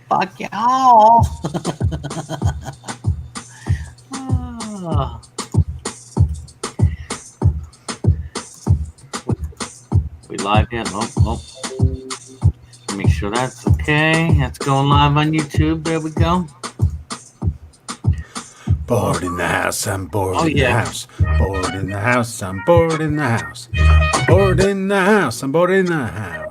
Fuck y'all. Ah. We live yet? Oh. Make sure that's okay. That's going live on YouTube. There we go. Bored in the house, I'm bored in the yeah. house. Bored in the house, I'm bored in the house. Bored in the house, I'm bored in the house.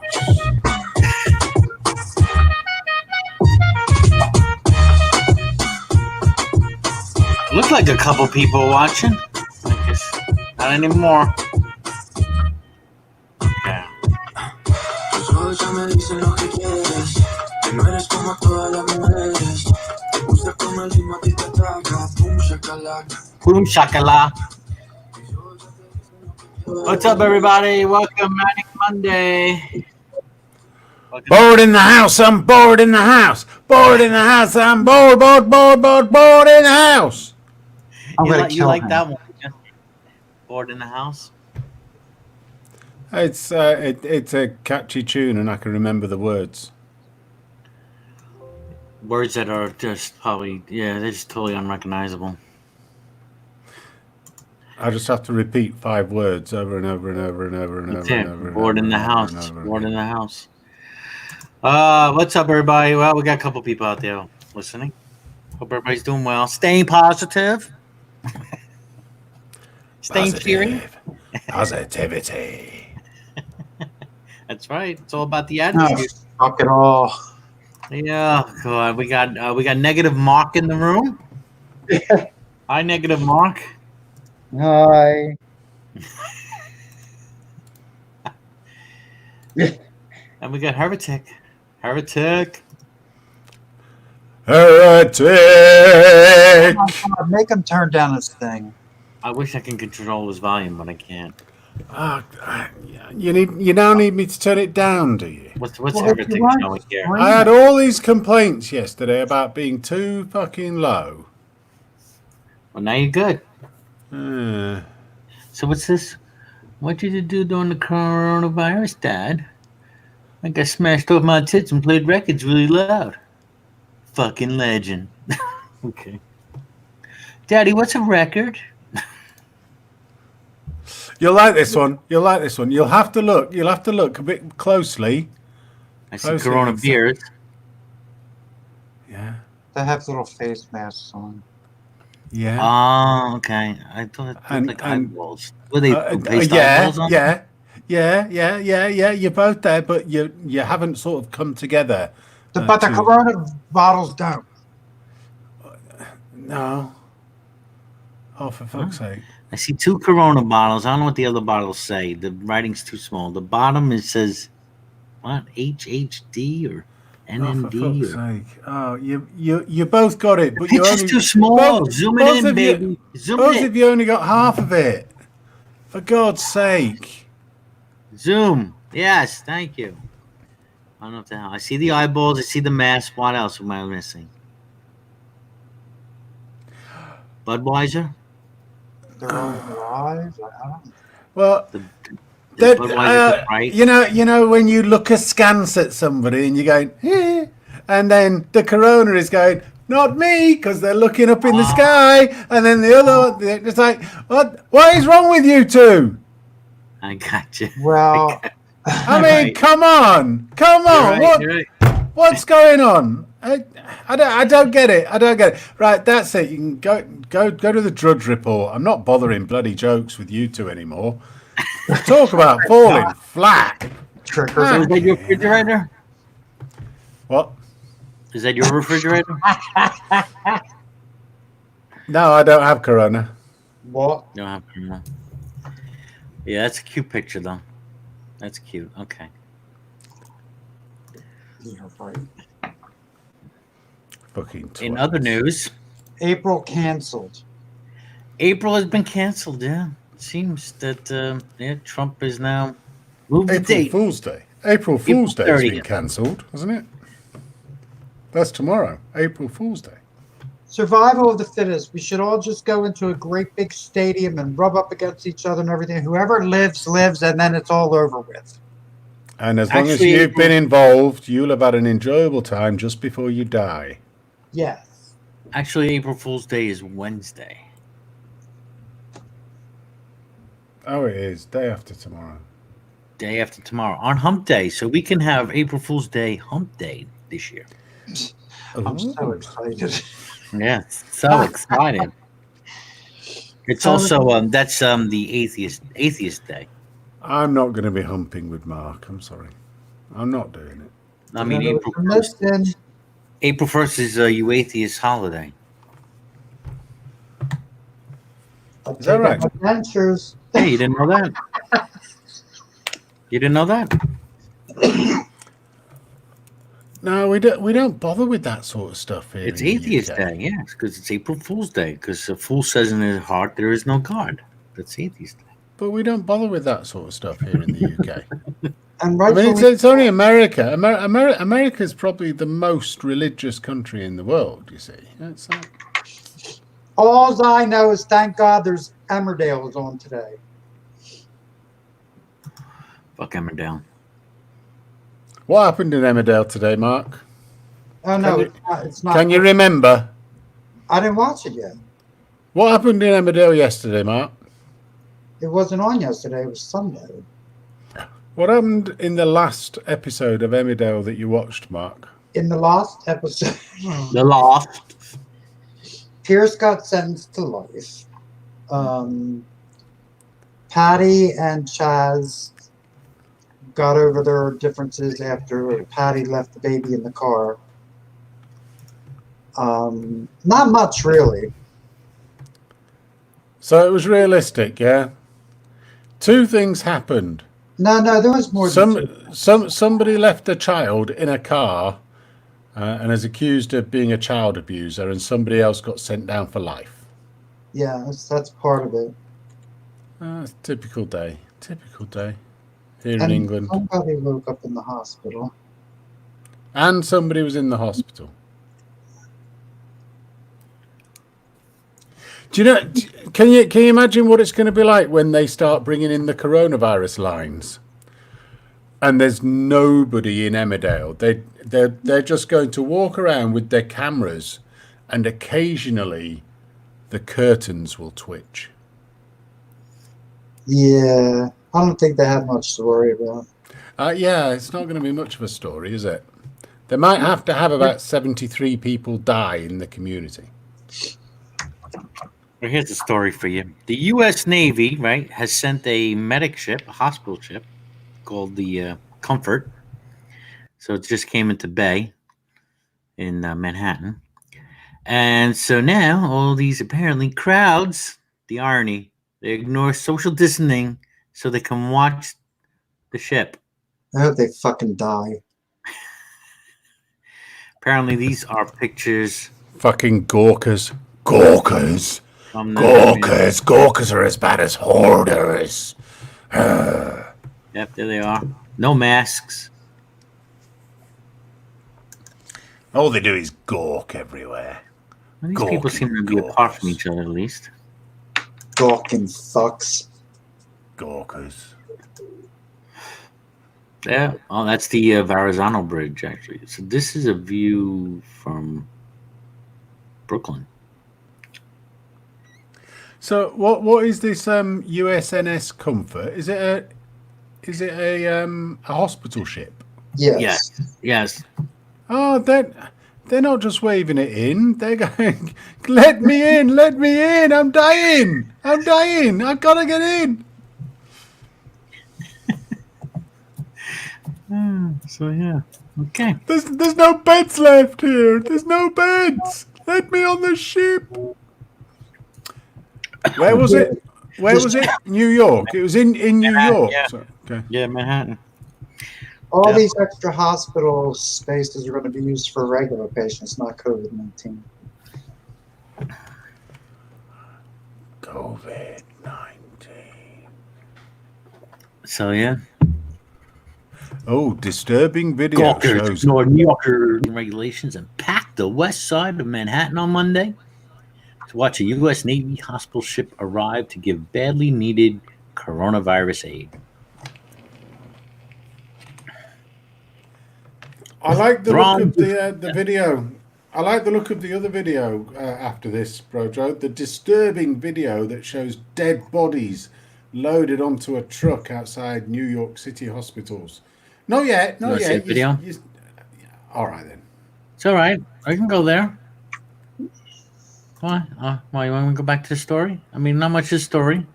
Looks like a couple people watching. I guess not anymore. Okay. Boom shakala. What's up, everybody? Welcome, Manic Monday. Bored in the house, I'm bored in the house. Bored in the house, I'm bored in the house. You like that one? Yeah? Bored in the house. It's a catchy tune, and I can remember the words. Words that are just probably they're just totally unrecognizable. I just have to repeat 5 words over and over and over and over and over and over. Bored in the house. Bored in the house. What's up, everybody? Well, we got a couple people out there listening. Hope everybody's doing well. Staying positive. Staying cheery. Positivity. That's right. It's all about the attitude. Fuck it all. Yeah, God, we got negative Mark in the room. Hi, negative Mark. Hi. And we got Heretic. Heretic. Make him turn down his thing. I wish I can control his volume, but I can't. You now need me to turn it down, do you? What's Heretic showing here? I had all these complaints yesterday about being too fucking low. Well, now you're good. Uh, So what's this? What did you do during the coronavirus, Dad? I got smashed off my tits and played records really loud. Fucking legend. Okay. Daddy, what's a record? You'll like this one. You'll have to look. You'll have to look a bit closely. I see Corona beers. Yeah. They have little face masks on. Yeah. Oh, okay. I thought it looked like eyeballs. Were they paste eyeballs on? Yeah. You're both there, but you haven't sort of come together. But the Corona bottles don't. No. Oh, for fuck's sake. I see 2 Corona bottles. I don't know what the other bottles say. The writing's too small. The bottom it says what? HHD or NND? Oh, for fuck's sake. Oh, you both got it, but the picture's too small. Zoom it in, baby. Both of you only got half of it. For God's sake. Zoom. Yes, thank you. I don't know what the hell. I see the eyeballs. I see the mask. What else am I missing? Budweiser? They're all alive. I don't know. Well, right? you know when you look askance at somebody and you're going, and then the Corona is going, not me, because they're looking up in the sky, and then the other one, it's like, what is wrong with you two? I got you. Well, I mean, come on, what's going on? I don't get it. Right, that's it. You can go to the Drudge Report. I'm not bothering bloody jokes with you two anymore. Talk about falling flat. Trickers. So is that your refrigerator? What? Is that your refrigerator? No, I don't have Corona. What? You don't have Corona. Yeah, that's a cute picture, though. That's cute. Okay. Yeah, right. Fucking twats. In other news, April canceled. April has been canceled. Yeah, it seems that Trump is now moved the date. Fool's Day. April Fool's Day has been cancelled, hasn't it? That's tomorrow. April Fool's Day. Survival of the fittest. We should all just go into a great big stadium and rub up against each other and everything. Whoever lives, and then it's all over with. And as long as you've been involved, you'll have had an enjoyable time just before you die. Yes. Actually, April Fool's Day is Wednesday. Oh, it is. Day after tomorrow. Day after tomorrow. On Hump Day. So we can have April Fool's Day Hump Day this year. I'm so excited. Yeah, so excited. It's also that's the atheist day. I'm not going to be humping with Mark. I'm sorry. I'm not doing it. I mean, April 1st is a you atheist holiday. Is that right? Adventures. Hey, you didn't know that? You didn't know that? No, we don't bother with that sort of stuff here. It's Atheist Day, yes, because it's April Fool's Day. Because a fool says in his heart there is no God. That's Atheist Day. But we don't bother with that sort of stuff here in the UK. And I mean, it's only America. America is probably the most religious country in the world. You see, it's like... all I know is thank God there's Emmerdale's on today. Fuck Emmerdale. What happened in Emmerdale today, Mark? Oh no, it's not. Can you remember? I didn't watch it yet. What happened in Emmerdale yesterday, Mark? It wasn't on yesterday. It was Sunday. What happened in the last episode of Emmerdale that you watched, Mark? In the last episode, the last, Pierce got sentenced to life. Patty and Chaz got over their differences after Patty left the baby in the car. Not much, really. So it was realistic, yeah? Two things happened. No, there was more. Somebody left a child in a car and is accused of being a child abuser, and somebody else got sent down for life. Yeah, that's part of it. Typical day. Typical day here in England. Somebody woke up in the hospital. And somebody was in the hospital. Do you know? Can you imagine what it's going to be like when they start bringing in the coronavirus lines, and there's nobody in Emmerdale? They're just going to walk around with their cameras, and occasionally, the curtains will twitch. Yeah, I don't think they have much to worry about. Yeah, it's not going to be much of a story, is it? They might have to have about 73 people die in the community. Well, here's a story for you. The U.S. Navy, right, has sent a medic ship, a hospital ship, called the Comfort. So it just came into bay in Manhattan. And so now all these apparently crowds, the irony, they ignore social distancing so they can watch the ship. I hope they fucking die. Apparently these are pictures. Fucking Gawkers. Gawkers. Gawkers are as bad as hoarders. Yep, there they are. No masks. All they do is gawk everywhere. Well, these people seem to be apart from each other, at least. Gawking fucks. Gawkers. Yeah. Oh, that's the Verrazano Bridge, actually. So this is a view from Brooklyn. So what is this USNS Comfort? Is it a hospital ship? Yes. Oh, they're not just waving it in. They're going, let me in. I'm dying. I've got to get in. So yeah. Okay. There's no beds left here. There's no beds. Let me on the ship. Where was it? New York. It was in New York. Yeah. So, okay. Yeah, Manhattan. All these extra hospital spaces are going to be used for regular patients, not COVID-19. COVID-19. So yeah. Oh, disturbing video Gawkers shows. ignored New Yorker regulations and packed the west side of Manhattan on Monday to watch a U.S. Navy hospital ship arrive to give badly needed coronavirus aid. I like the look of the video. I like the look of the other video after this, Brojo. The disturbing video that shows dead bodies loaded onto a truck outside New York City hospitals. Not yet. Not yet. Video? All right, then. It's all right. I can go there. Why? Why you want to go back to the story? I mean, not much of the story.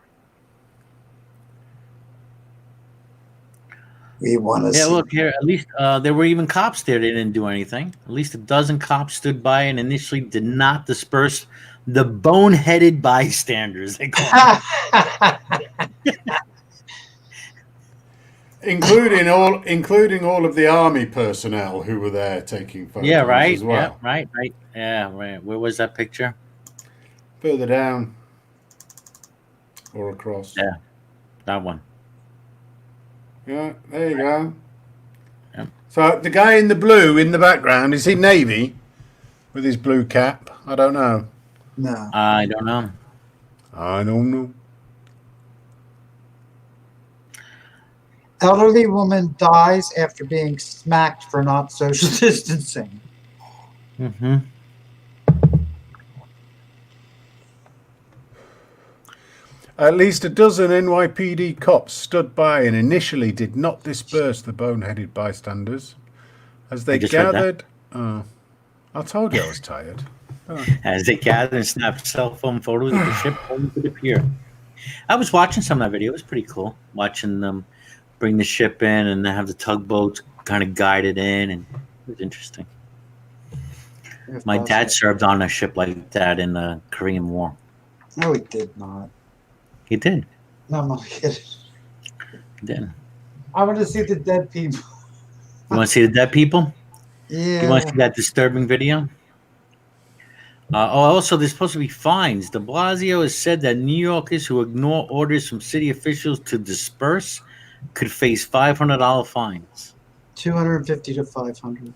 We want to see. Look here. At least there were even cops there. They didn't do anything. At least a dozen cops stood by and initially did not disperse the boneheaded bystanders. They call them. including all of the army personnel who were there taking photos. Yeah, right. As well. Yeah, right. Yeah, right. Where was that picture? Further down or across. Yeah, that one. Yeah, there you go. Yep. So the guy in the blue in the background, is he Navy with his blue cap? I don't know. No. I don't know. I don't know. Elderly woman dies after being smacked for not social distancing. Mm-hmm. At least a dozen NYPD cops stood by and initially did not disperse the boneheaded bystanders as they gathered. I told you I was tired. As they gathered and snapped cell phone photos of the ship only to appear. I was watching some of that video. It was pretty cool watching them bring the ship in and then have the tugboats kind of guided in, and it was interesting. My dad served on a ship like that in the Korean War. No, he did not. He did. No, I'm not kidding. He did. I want to see the dead people. You want to see the dead people? Yeah. You want to see that disturbing video? Also, there's supposed to be fines. De Blasio has said that New Yorkers who ignore orders from city officials to disperse could face $500 fines. 250 to 500.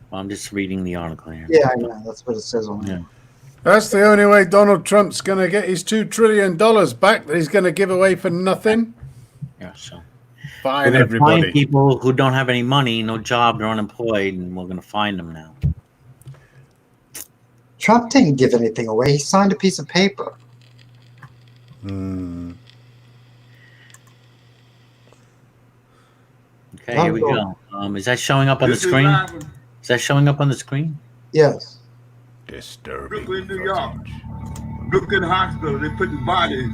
Well, I'm just reading the article here. Yeah, I know. That's what it says on it. That's the only way Donald Trump's going to get his $2 trillion back that he's going to give away for nothing. Yeah, so fine everybody. Find people who don't have any money, no job, they're unemployed, and we're going to find them now. Trump didn't give anything away. He signed a piece of paper. Hmm. Okay, here we go. Is that showing up on the screen? Is that showing up on the screen? Yes. Disturbing. Brooklyn, New York. Brooklyn Hospital. They put the bodies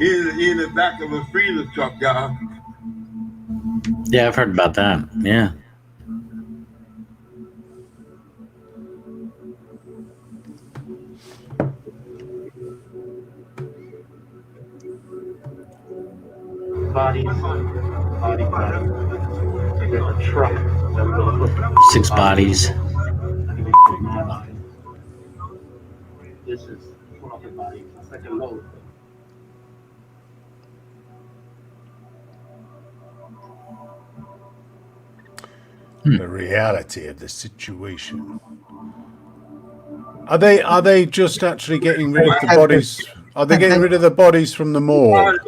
in the back of a freezer truck, y'all. Yeah, I've heard about that. Yeah. Bodies. There's a truck. 6 bodies. This is one of the bodies. It's like a load. The reality of the situation. Are they just actually getting rid of the bodies? Are they getting rid of the bodies from the morgue?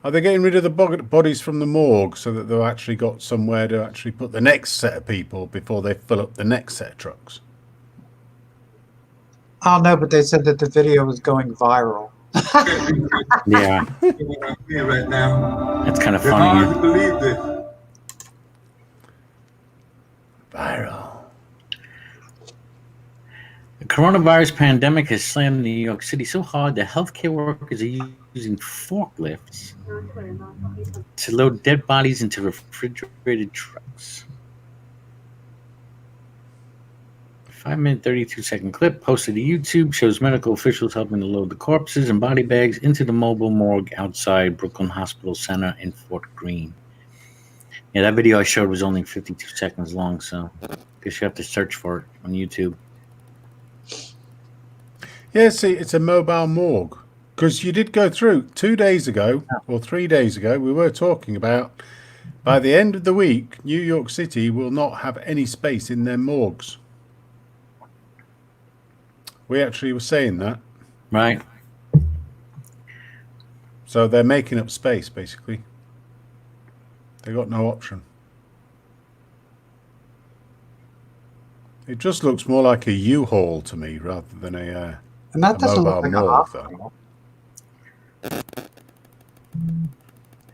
Are they getting rid of the bodies from the morgue so that they've actually got somewhere to actually put the next set of people before they fill up the next set of trucks? I don't know, but they said that the video was going viral. Yeah. Right now. That's kind of It's hard funny. to believe this. Viral. The coronavirus pandemic has slammed New York City so hard that healthcare workers are using forklifts to load dead bodies into refrigerated trucks. 5-minute, 32-second clip posted to YouTube shows medical officials helping to load the corpses and body bags into the mobile morgue outside Brooklyn Hospital Center in Fort Greene. Yeah, that video I showed was only 52 seconds long, so I guess you have to search for it on YouTube. Yeah, see, it's a mobile morgue. Because you did go through 2 days ago, or 3 days ago, we were talking about by the end of the week, New York City will not have any space in their morgues. We actually were saying that. Right. So they're making up space, basically. They got no option. It just looks more like a U-Haul to me rather than a And that doesn't look mobile like a morgue, though. hospital.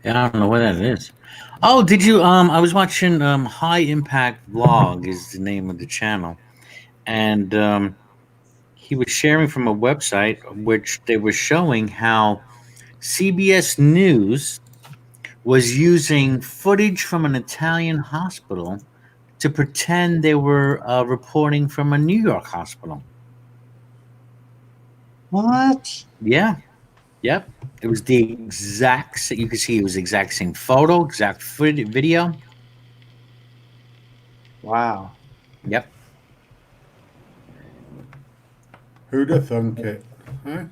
Yeah, I don't know what that is. Oh, did you? I was watching High Impact Vlog is the name of the channel, and he was sharing from a website which they were showing how CBS News was using footage from an Italian hospital to pretend they were reporting from a New York hospital. What? Yeah. Yep. It was the exact. You could see it was the exact same photo, exact video. Wow. Yep. Who'd have thunk it? Huh?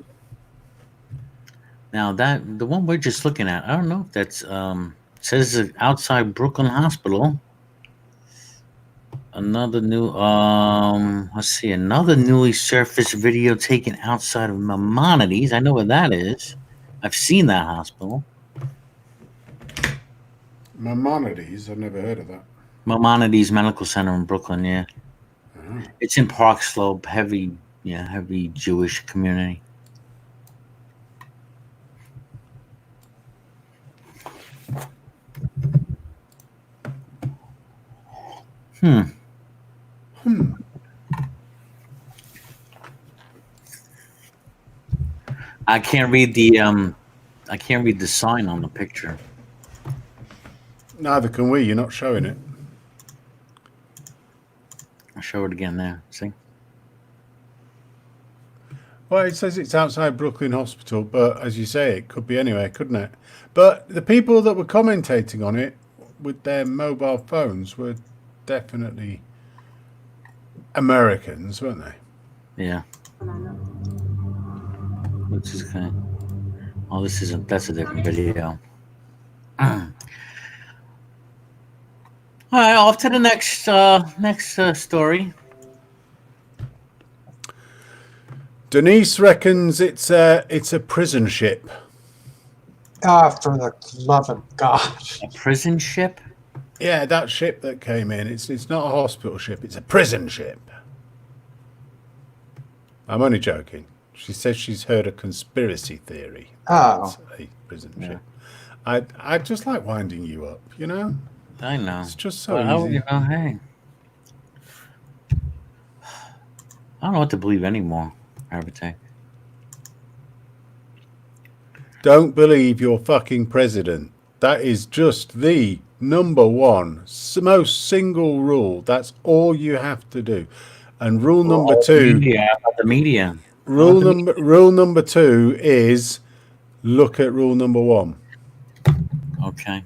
Now that the one we're just looking at, I don't know if that's says outside Brooklyn Hospital. Another new let's see, another newly surfaced video taken outside of Maimonides. I know where that is. I've seen that hospital. Maimonides? I've never heard of that. Maimonides Medical Center in Brooklyn, yeah. Oh. It's in Park Slope, heavy Jewish community. Hmm. I can't read the sign on the picture. Neither can we. You're not showing it. I'll show it again there. See? Well, it says it's outside Brooklyn Hospital, but as you say, it could be anywhere, couldn't it? But the people that were commentating on it with their mobile phones were definitely Americans, weren't they? Yeah. Which is kind of. Oh, this isn't. That's a different video. All right, off to the next story. Denise reckons it's a prison ship. Ah, for the love of God. A prison ship? Yeah, that ship that came in. It's not a hospital ship. It's a prison ship. I'm only joking. She says she's heard a conspiracy theory. Oh. It's a prison ship. I just like winding you up, you know? I know. It's just so easy. You know, hey. I don't know what to believe anymore, Arbitek. Don't believe your fucking president. That is just the number one, most single rule. That's all you have to do. And rule number two. The media. Rule number two is look at rule number one. Okay.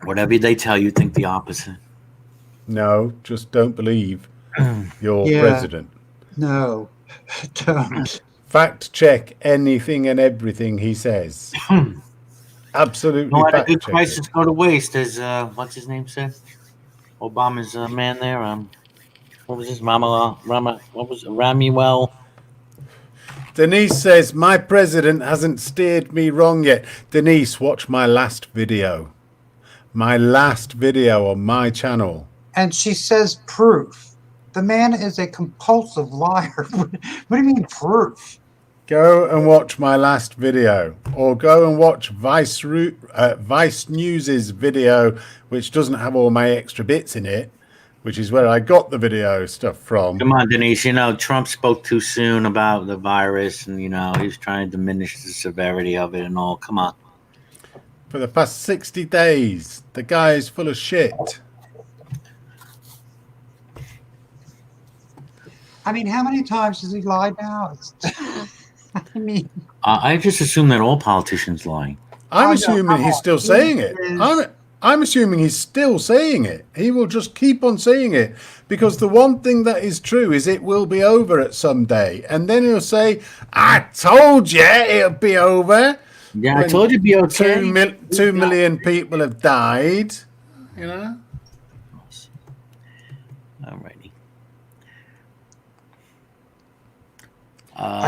Whatever they tell you, think the opposite. No, just don't believe your president. No, don't. Fact check anything and everything he says. Absolutely. Don't let a fact good check crisis it. go to waste, as what's his name said? Obama's man there. What was his Ramuel? Denise says, my president hasn't steered me wrong yet. Denise, watch my last video. My last video on my channel. And she says proof. The man is a compulsive liar. What do you mean proof? Go and watch my last video. Or go and watch Vice News's video, which doesn't have all my extra bits in it, which is where I got the video stuff from. Come on, Denise. You know, Trump spoke too soon about the virus, and, you know, he's trying to diminish the severity of it and all. Come on. For the past 60 days, the guy is full of shit. I mean, how many times has he lied now? I mean, I just assume that all politicians lie. I'm assuming he's still saying it. I'm assuming he's still saying it. He will just keep on saying it because the one thing that is true is it will be over at some day. And then he'll say, I told you it'll be over. Yeah, I told you it'd be okay. 2 million people have died. You know? Alrighty.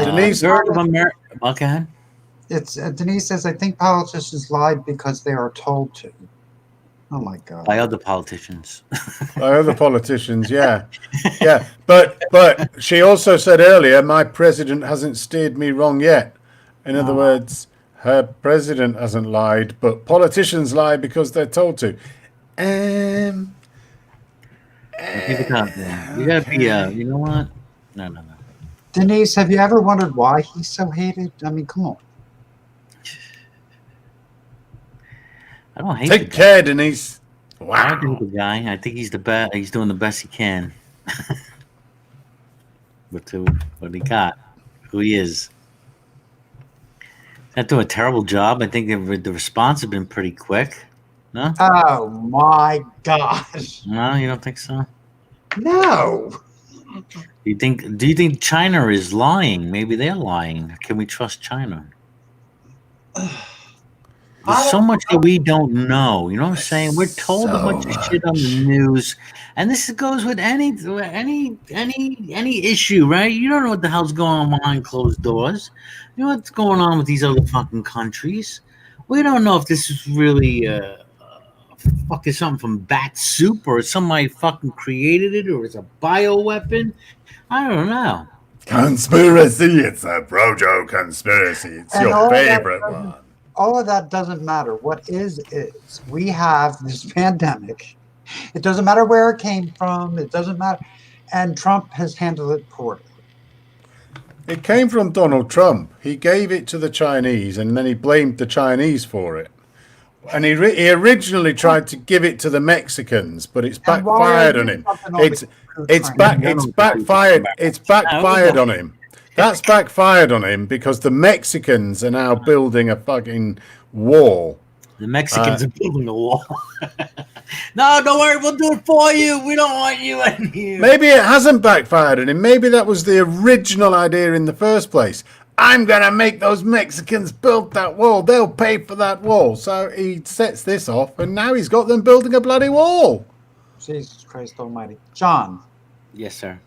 Denise, third of America. Okay. it's Denise says, I think politicians lied because they are told to. Oh my God. by other politicians. By other politicians, yeah. But she also said earlier, my president hasn't steered me wrong yet. In other words, her president hasn't lied, but politicians lie because they're told to. Keep it up, man. You gotta be, you know what? No. Denise, have you ever wondered why he's so hated? I mean, come on. I don't hate Take the guy. care, Denise. I Wow. don't hate the guy. I think he's the best. He's doing the best he can. What he got, who he is. Not doing a terrible job. I think the response has been pretty quick. No, Oh my gosh. no, you don't think so? No. Do you think China is lying? Maybe they're lying. Can we trust China? There's so much that we don't know. You know what I'm saying? We're told a bunch of shit on the news, and this goes with any issue, right? You don't know what the hell's going on behind closed doors. You know what's going on with these other fucking countries. We don't know if this is really fucking something from bat soup or somebody fucking created it or it's a bioweapon. I don't know. Conspiracy. It's a Brojo conspiracy. It's And your favorite one. All of that doesn't matter. What is we have this pandemic. It doesn't matter where it came from. It doesn't matter. And Trump has handled it poorly. It came from Donald Trump. He gave it to the Chinese and then he blamed the Chinese for it. And he originally tried to give it to the Mexicans, but it's backfired on him. It's backfired. It's backfired on him. That's backfired on him because the Mexicans are now building a fucking wall. The Mexicans are building a wall. No, don't worry, we'll do it for you. We don't want you in here. Maybe it hasn't backfired on him. Maybe that was the original idea in the first place. I'm going to make those Mexicans build that wall. They'll pay for that wall. So he sets this off, and now he's got them building a bloody wall. Jesus Christ almighty. John. Yes, sir.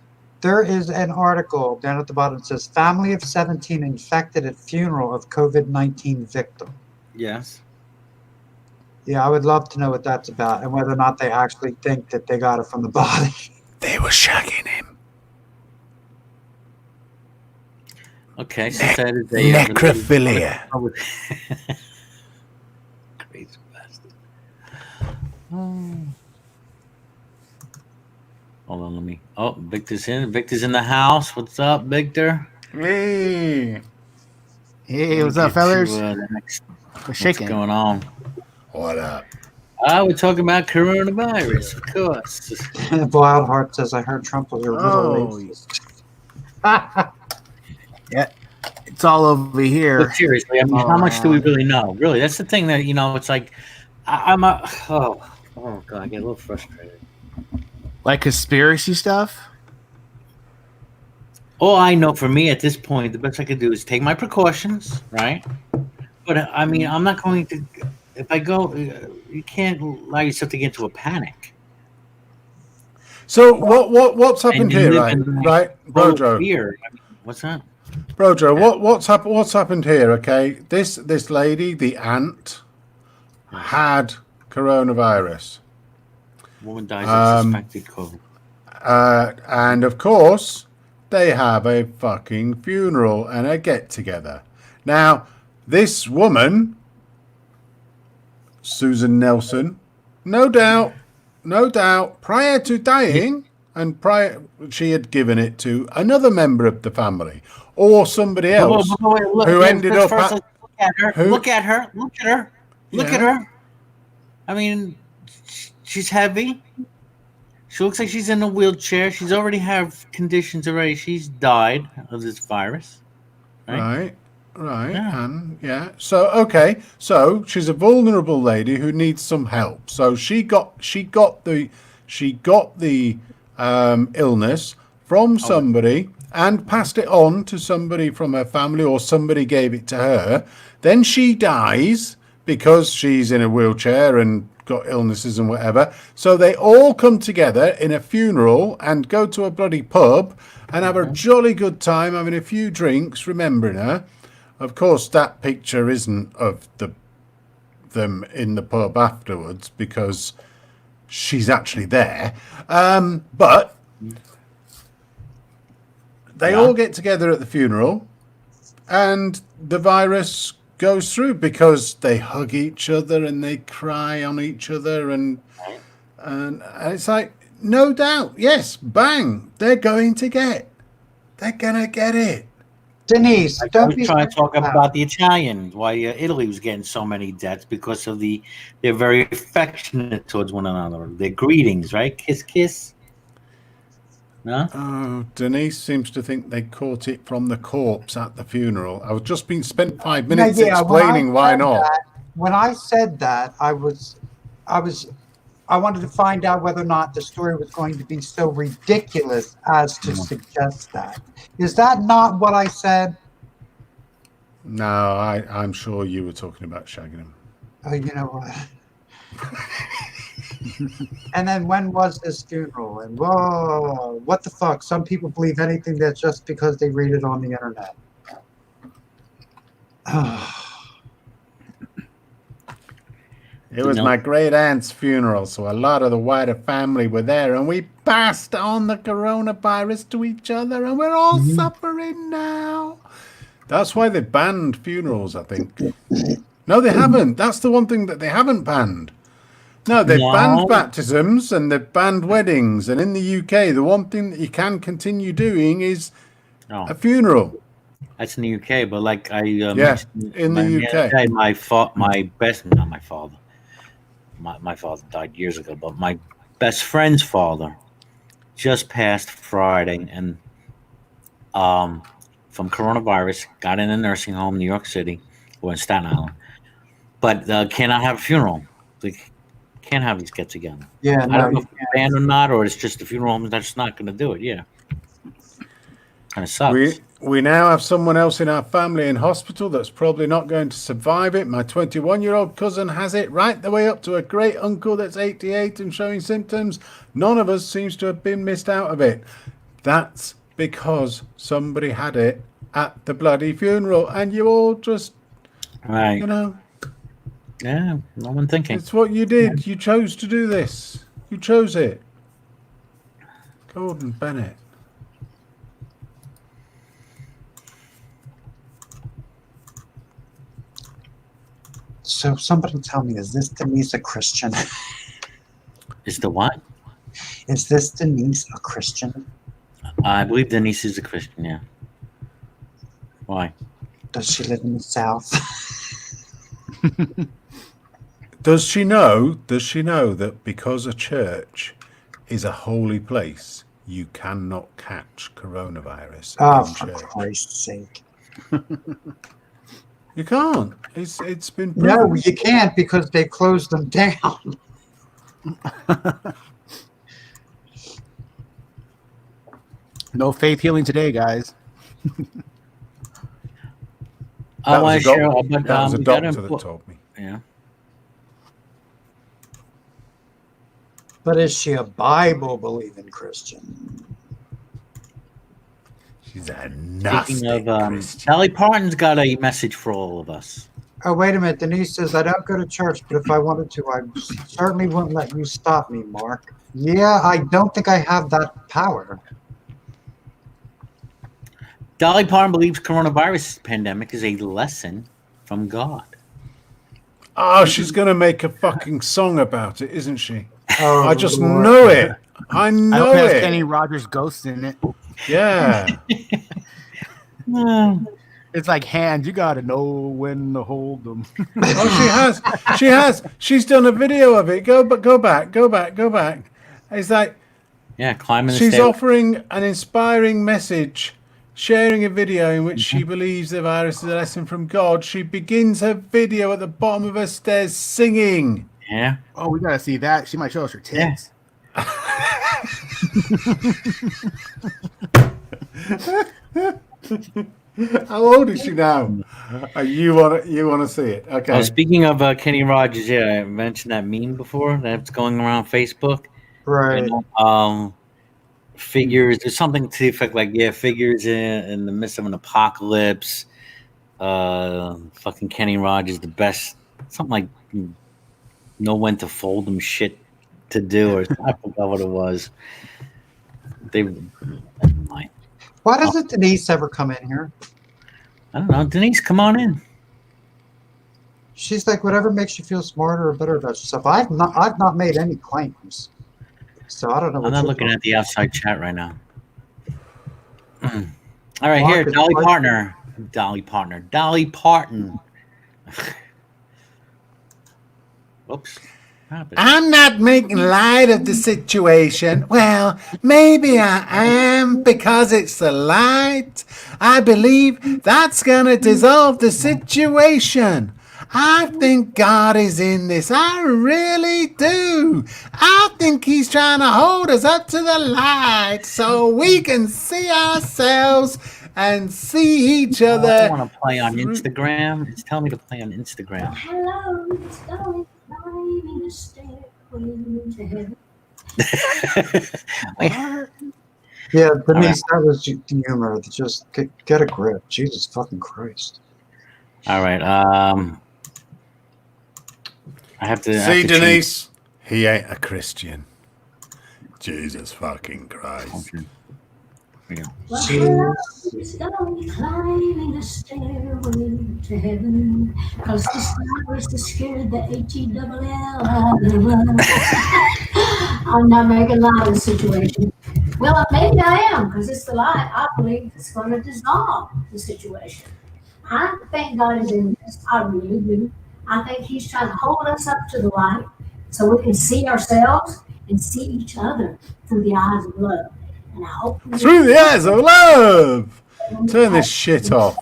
There is an article down at the bottom that says, family of 17 infected at funeral of COVID-19 victim. Yes. Yeah, I would love to know what that's about and whether or not they actually think that they got it from the body. They were shagging him. Okay, so that is necrophilia. Crazy bastard. Hold on, let me. Oh, Victor's in. Victor's in the house. What's up, Victor? Hey. Hey, what's up, fellas? What's going on? What up? We're talking about coronavirus, of course. Wild Heart says, I heard Trump was a little racist. Yeah, it's all over here. But seriously, I mean, how much do we really know? Really, that's the thing that, it's like, oh God, I get a little frustrated. Like conspiracy stuff? All I know for me at this point, the best I could do is take my precautions, right? But I mean, I'm not going to, if I go, you can't allow yourself to get into a panic. So what's happened here, right, Brojo? Fear. I mean, what's that? Brojo, what's happened here? Okay, this lady, the aunt, had coronavirus. Woman dies of suspected COVID. And of course, they have a fucking funeral and a get together. Now, this woman, Susan Nelson, no doubt, prior to dying, and she had given it to another member of the family or somebody else who ended up. Look at her. I mean, she's heavy. She looks like she's in a wheelchair. She's already have conditions already. She's died of this virus. Right. Yeah. And yeah. So okay. So she's a vulnerable lady who needs some help. So she got the illness from somebody and passed it on to somebody from her family, or somebody gave it to her. Then she dies because she's in a wheelchair and got illnesses and whatever. So they all come together in a funeral and go to a bloody pub and have a jolly good time having a few drinks, remembering her. Of course, that picture isn't of the them in the pub afterwards because she's actually there. But they all get together at the funeral, and the virus goes through because they hug each other and they cry on each other, and it's like, no doubt, yes, bang, they're gonna get it. Denise, I don't was be trying to talk about about the Italians, why Italy was getting so many deaths because of they're very affectionate towards one another. Their greetings, right? Kiss, kiss. No? Oh, Denise seems to think they caught it from the corpse at the funeral. I've just been spent 5 minutes explaining why not. When I said that, I wanted to find out whether or not the story was going to be so ridiculous as to suggest that. Is that not what I said? No, I'm sure you were talking about shagging him. Oh, you know what? And then when was this funeral? And whoa, what the fuck? Some people believe anything that's just because they read it on the internet. It was my great aunt's funeral, so a lot of the wider family were there, and we passed on the coronavirus to each other, and we're all suffering now. That's why they banned funerals, I think. No, they haven't. That's the one thing that they haven't banned. No, they've banned baptisms and they've banned weddings. And in the UK, the one thing that you can continue doing is a funeral. That's in the UK, but like I mentioned in the UK, my father died years ago, but my best friend's father just passed Friday, and from coronavirus, got in a nursing home in New York City or in Staten Island, but cannot have a funeral. They can't have these get together. Yeah, I don't know if it's banned or not, or it's just the funeral home that's not going to do it. Yeah, kind of sucks. We now have someone else in our family in hospital that's probably not going to survive it. My 21-year-old cousin has it, right the way up to a great uncle that's 88 and showing symptoms. None of us seems to have been missed out of it. That's because somebody had it at the bloody funeral, and you all just, you know. Yeah, no one thinking. It's what you did. You chose to do this. You chose it. Gordon Bennett. So somebody tell me, is this Denise a Christian? Is the what? Is this Denise a Christian? I believe Denise is a Christian, yeah. Why? Does she live in the South? Does she know that because a church is a holy place, you cannot catch coronavirus in church? For Christ's sake. You can't. It's been proven. No, you can't because they closed them down. No faith healing today, guys. That was a doctor that told me. Yeah. But is she a Bible-believing Christian? She's a nasty Christian. Dolly Parton's got a message for all of us. Oh, wait a minute. Denise says, I don't go to church, but if I wanted to, I certainly wouldn't let you stop me, Mark. Yeah, I don't think I have that power. Dolly Parton believes coronavirus pandemic is a lesson from God. Oh, she's going to make a fucking song about it, isn't she? Oh, I just know it. I know it. It. Kenny Rogers Ghost in it. Yeah. It's like hands. You got to know when to hold them. Oh, she has. She's done a video of it. Go back. It's like, yeah, climbing. She's offering an inspiring message, sharing a video in which she believes the virus is a lesson from God. She begins her video at the bottom of her stairs singing. Yeah. Oh, we gotta see that. She might show us her tits. How old is she now? You want to see it? Okay. Speaking of Kenny Rogers, yeah, I mentioned that meme before that's going around Facebook. Right. You know, figures. There's something to the effect like, figures in the midst of an apocalypse. Fucking Kenny Rogers, the best something like know when to fold them shit to do, or I forgot what it was. Never mind. Why doesn't Denise ever come in here? I don't know. Denise, come on in. She's like, whatever makes you feel smarter or better about yourself. I've not made any claims, so I don't know. I'm not looking at the outside chat right now. All right, here, Dolly Parton. Oops. I'm not making light of the situation. Well, maybe I am, because it's the light. I believe that's going to dissolve the situation. I think God is in this. I really do. I think he's trying to hold us up to the light so we can see ourselves and see each other. I want to play on Instagram. It's telling me to play on Instagram. Hello, it's Dolly climbing the stairway to heaven. Yeah, Denise, that was humor. Just get a grip. Jesus fucking Christ. All right. I have to see, Denise. He ain't a Christian. Jesus fucking Christ. Well, hello, it's Dolly climbing the stairway to heaven. Cause the stars are scared the H-E-double-L out of us. I'm not making light of the situation. Well, maybe I am, because it's the light. I believe it's going to dissolve the situation. I think God is in this. I really do. I think he's trying to hold us up to the light so we can see ourselves and see each other through the eyes of love. And I hope through the eyes of love. Turn this shit off.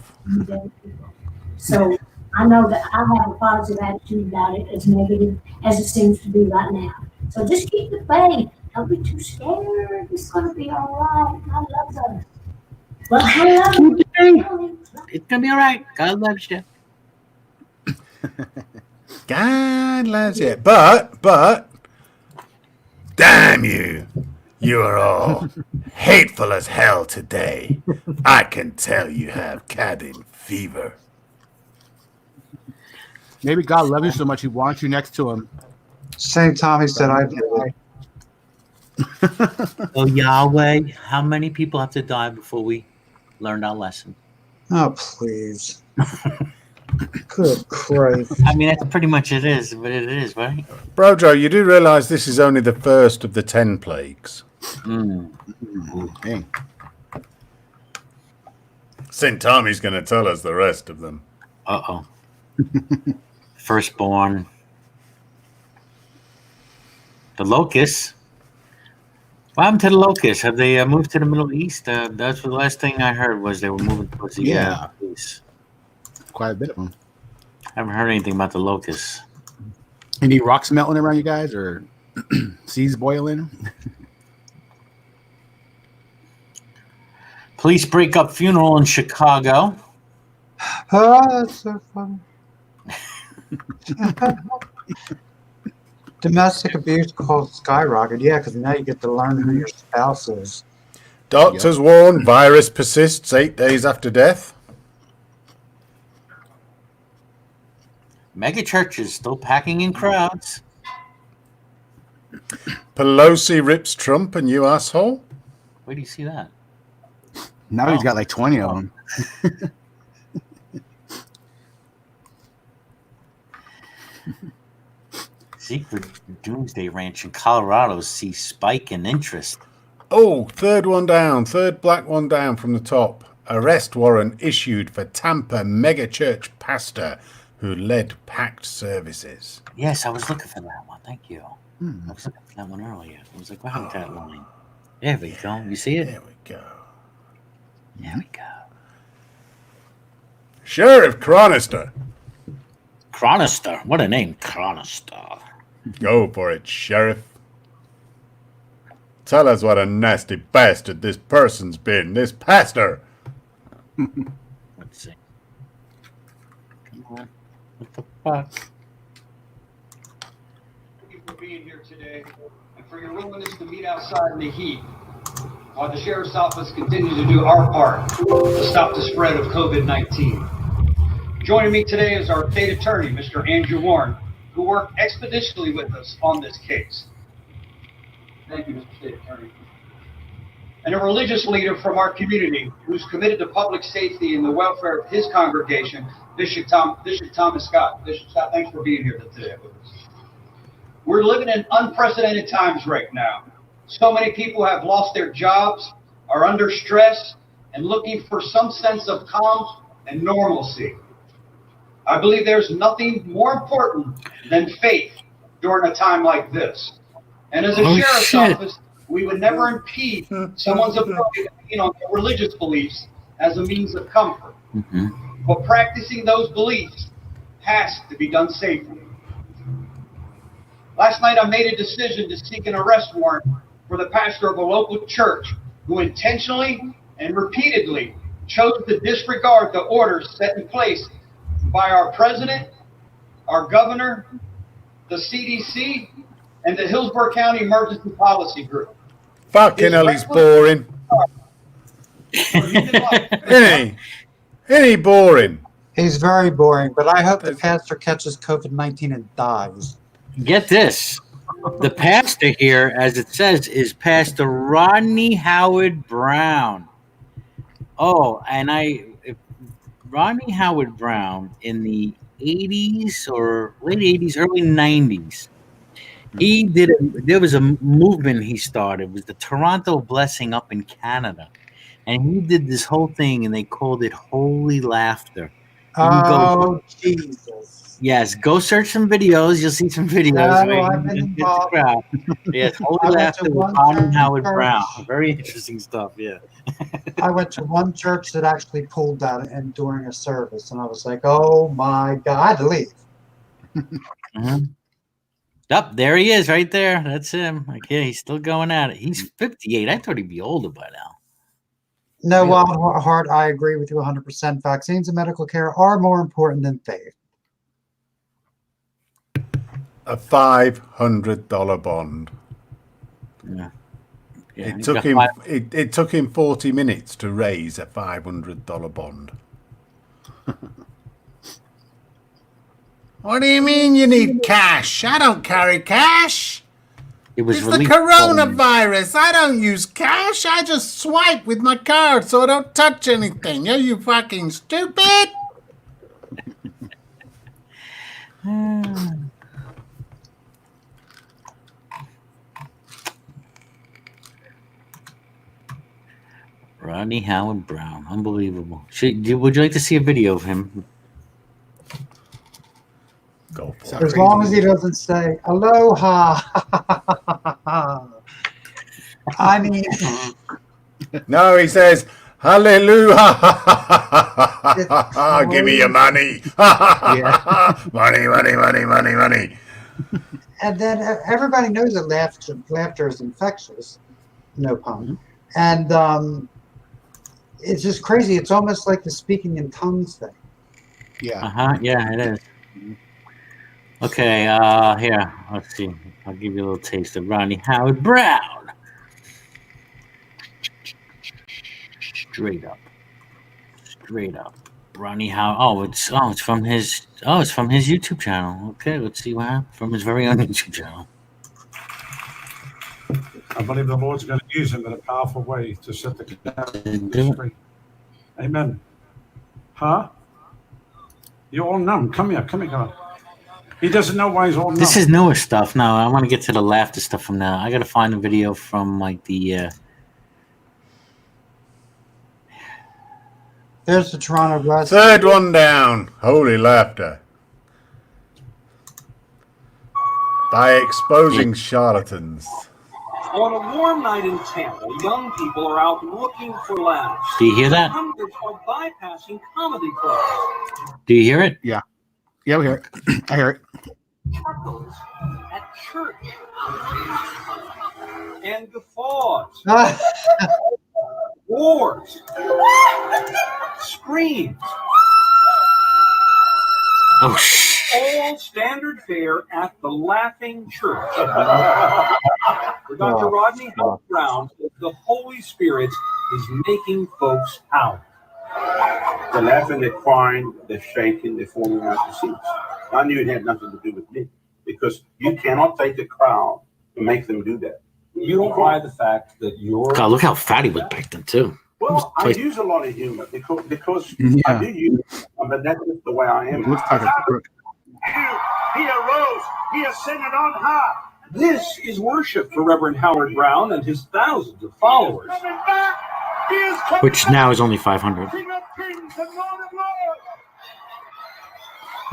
So I know that I have a positive attitude about it, as negative as it seems to be right now. So just keep the faith. Don't be too scared. It's going to be all right. God loves us. Well, hello. It's going to be all right. God loves you. God loves you. But, damn you. You are all hateful as hell today. I can tell you have cabin fever. Maybe God loves you so much he wants you next to him. Same time he said I did. Oh, Yahweh, how many people have to die before we learned our lesson? Oh, please. Good Christ. I mean, that's pretty much it is, but it is, right? Brojo, you do realize this is only the first of the 10 plagues. Dang. St. Tommy's going to tell us the rest of them. Uh-oh. Firstborn. The locusts. What happened to the locusts? Have they moved to the Middle East? That's the last thing I heard was they were moving towards the Middle East. Quite a bit of them. I haven't heard anything about the locusts. Any rocks melting around you guys, or seas boiling? Police break up funeral in Chicago. Oh, that's so funny. Domestic abuse calls skyrocket. Yeah, because now you get to learn who your spouse is. Doctors warn virus persists 8 days after death. Mega churches still packing in crowds. Pelosi rips Trump a new asshole. Where do you see that? Now he's got like 20 of them. Secret doomsday ranch in Colorado sees spike in interest. Oh, third one down. Third black one down from the top. Arrest warrant issued for Tampa megachurch pastor who led packed services. Yes, I was looking for that one. Thank you. I was looking for that one earlier. I was like, what happened to that line? There we go. You see it? There we go. There we go. Sheriff Chronister. Chronister. What a name. Chronister. Go for it, Sheriff. Tell us what a nasty bastard this person's been, this pastor. Let's see. Come on. What the fuck? Thank you for being here today and for your willingness to meet outside in the heat while the Sheriff's Office continues to do our part to stop the spread of COVID-19. Joining me today is our state attorney, Mr. Andrew Warren, who worked expeditiously with us on this case. Thank you, Mr. State Attorney. And a religious leader from our community who's committed to public safety and the welfare of his congregation, Bishop Thomas Scott. Bishop Scott, thanks for being here today with us. We're living in unprecedented times right now. So many people have lost their jobs, are under stress, and looking for some sense of calm and normalcy. I believe there's nothing more important than faith during a time like this. And as a sheriff's office, we would never impede someone's ability to lean on their religious beliefs as a means of comfort. But practicing those beliefs has to be done safely. Last night I made a decision to seek an arrest warrant for the pastor of a local church who intentionally and repeatedly chose to disregard the orders set in place by our president, our governor, the CDC, and the Hillsborough County Emergency Policy Group. Fucking hell, he's boring. Ain't he boring? He's very boring, but I hope the pastor catches COVID-19 and dies. Get this. The pastor here, as it says, is Pastor Rodney Howard Brown. Oh, and Rodney Howard Brown in the 80s or late 80s, early 90s, there was a movement he started. It was the Toronto Blessing up in Canada. And he did this whole thing, and they called it Holy Laughter. Jesus. Yes, go search some videos. You'll see some videos. No, I've been involved. Yes, Holy Laughter with Rodney Howard Brown. Very interesting stuff, yeah. I went to one church that actually pulled that and during a service, and I was like, oh my God, I had to leave. Yep, there he is right there. That's him. Like, yeah, he's still going at it. He's 58. I thought he'd be older by now. No, Wild Heart, I agree with you 100%. Vaccines and medical care are more important than faith. A $500 bond. Yeah. It took him 40 minutes to raise a $500 bond. What do you mean you need cash? I don't carry cash. It's the coronavirus. I don't use cash. I just swipe with my card so I don't touch anything. Are you fucking stupid? Rodney Howard Brown. Unbelievable. Would you like to see a video of him? Go for it. As long as he doesn't say, aloha. I mean... No, he says, hallelujah. Give me your money. Money, money, money, money, money. And then everybody knows that laughter is infectious. No pun. And it's just crazy. It's almost like the speaking in tongues thing. Yeah. Yeah, it is. Okay, here. Let's see. I'll give you a little taste of Rodney Howard Brown. Straight up. Rodney Howard. It's from his YouTube channel. Okay, let's see what happened from his very own YouTube channel. I believe the Lord's going to use him in a powerful way to set the captives free. Amen. Huh? You're all numb. Come here, God. He doesn't know why he's all numb. This is newer stuff. Now I want to get to the laughter stuff from now. I got to find a video from like the. There's the Toronto Blessing. Third one down. Holy laughter. By exposing charlatans. On a warm night in Tampa, young people are out looking for laughs. Do you hear that? Hundreds are bypassing comedy clubs. Do you hear it? Yeah, we hear it. I hear it. Chuckles at church. And guffaws. Wars. Screams. Oh, shh. All standard fare at the Laughing Church. For Dr. Rodney Howard Brown, the Holy Spirit is making folks howl. They're laughing, they're crying, they're shaking, they're falling out the seats. I knew it had nothing to do with me because you cannot take a crowd and make them do that. You don't buy the fact that you're. God, look how fat he was back then too. Well, I use a lot of humor because I do use it, but that's just the way I am. Looks like a crook. He arose, he ascended on high. This is worship for Reverend Howard Brown and his thousands of followers. Which now is only 500.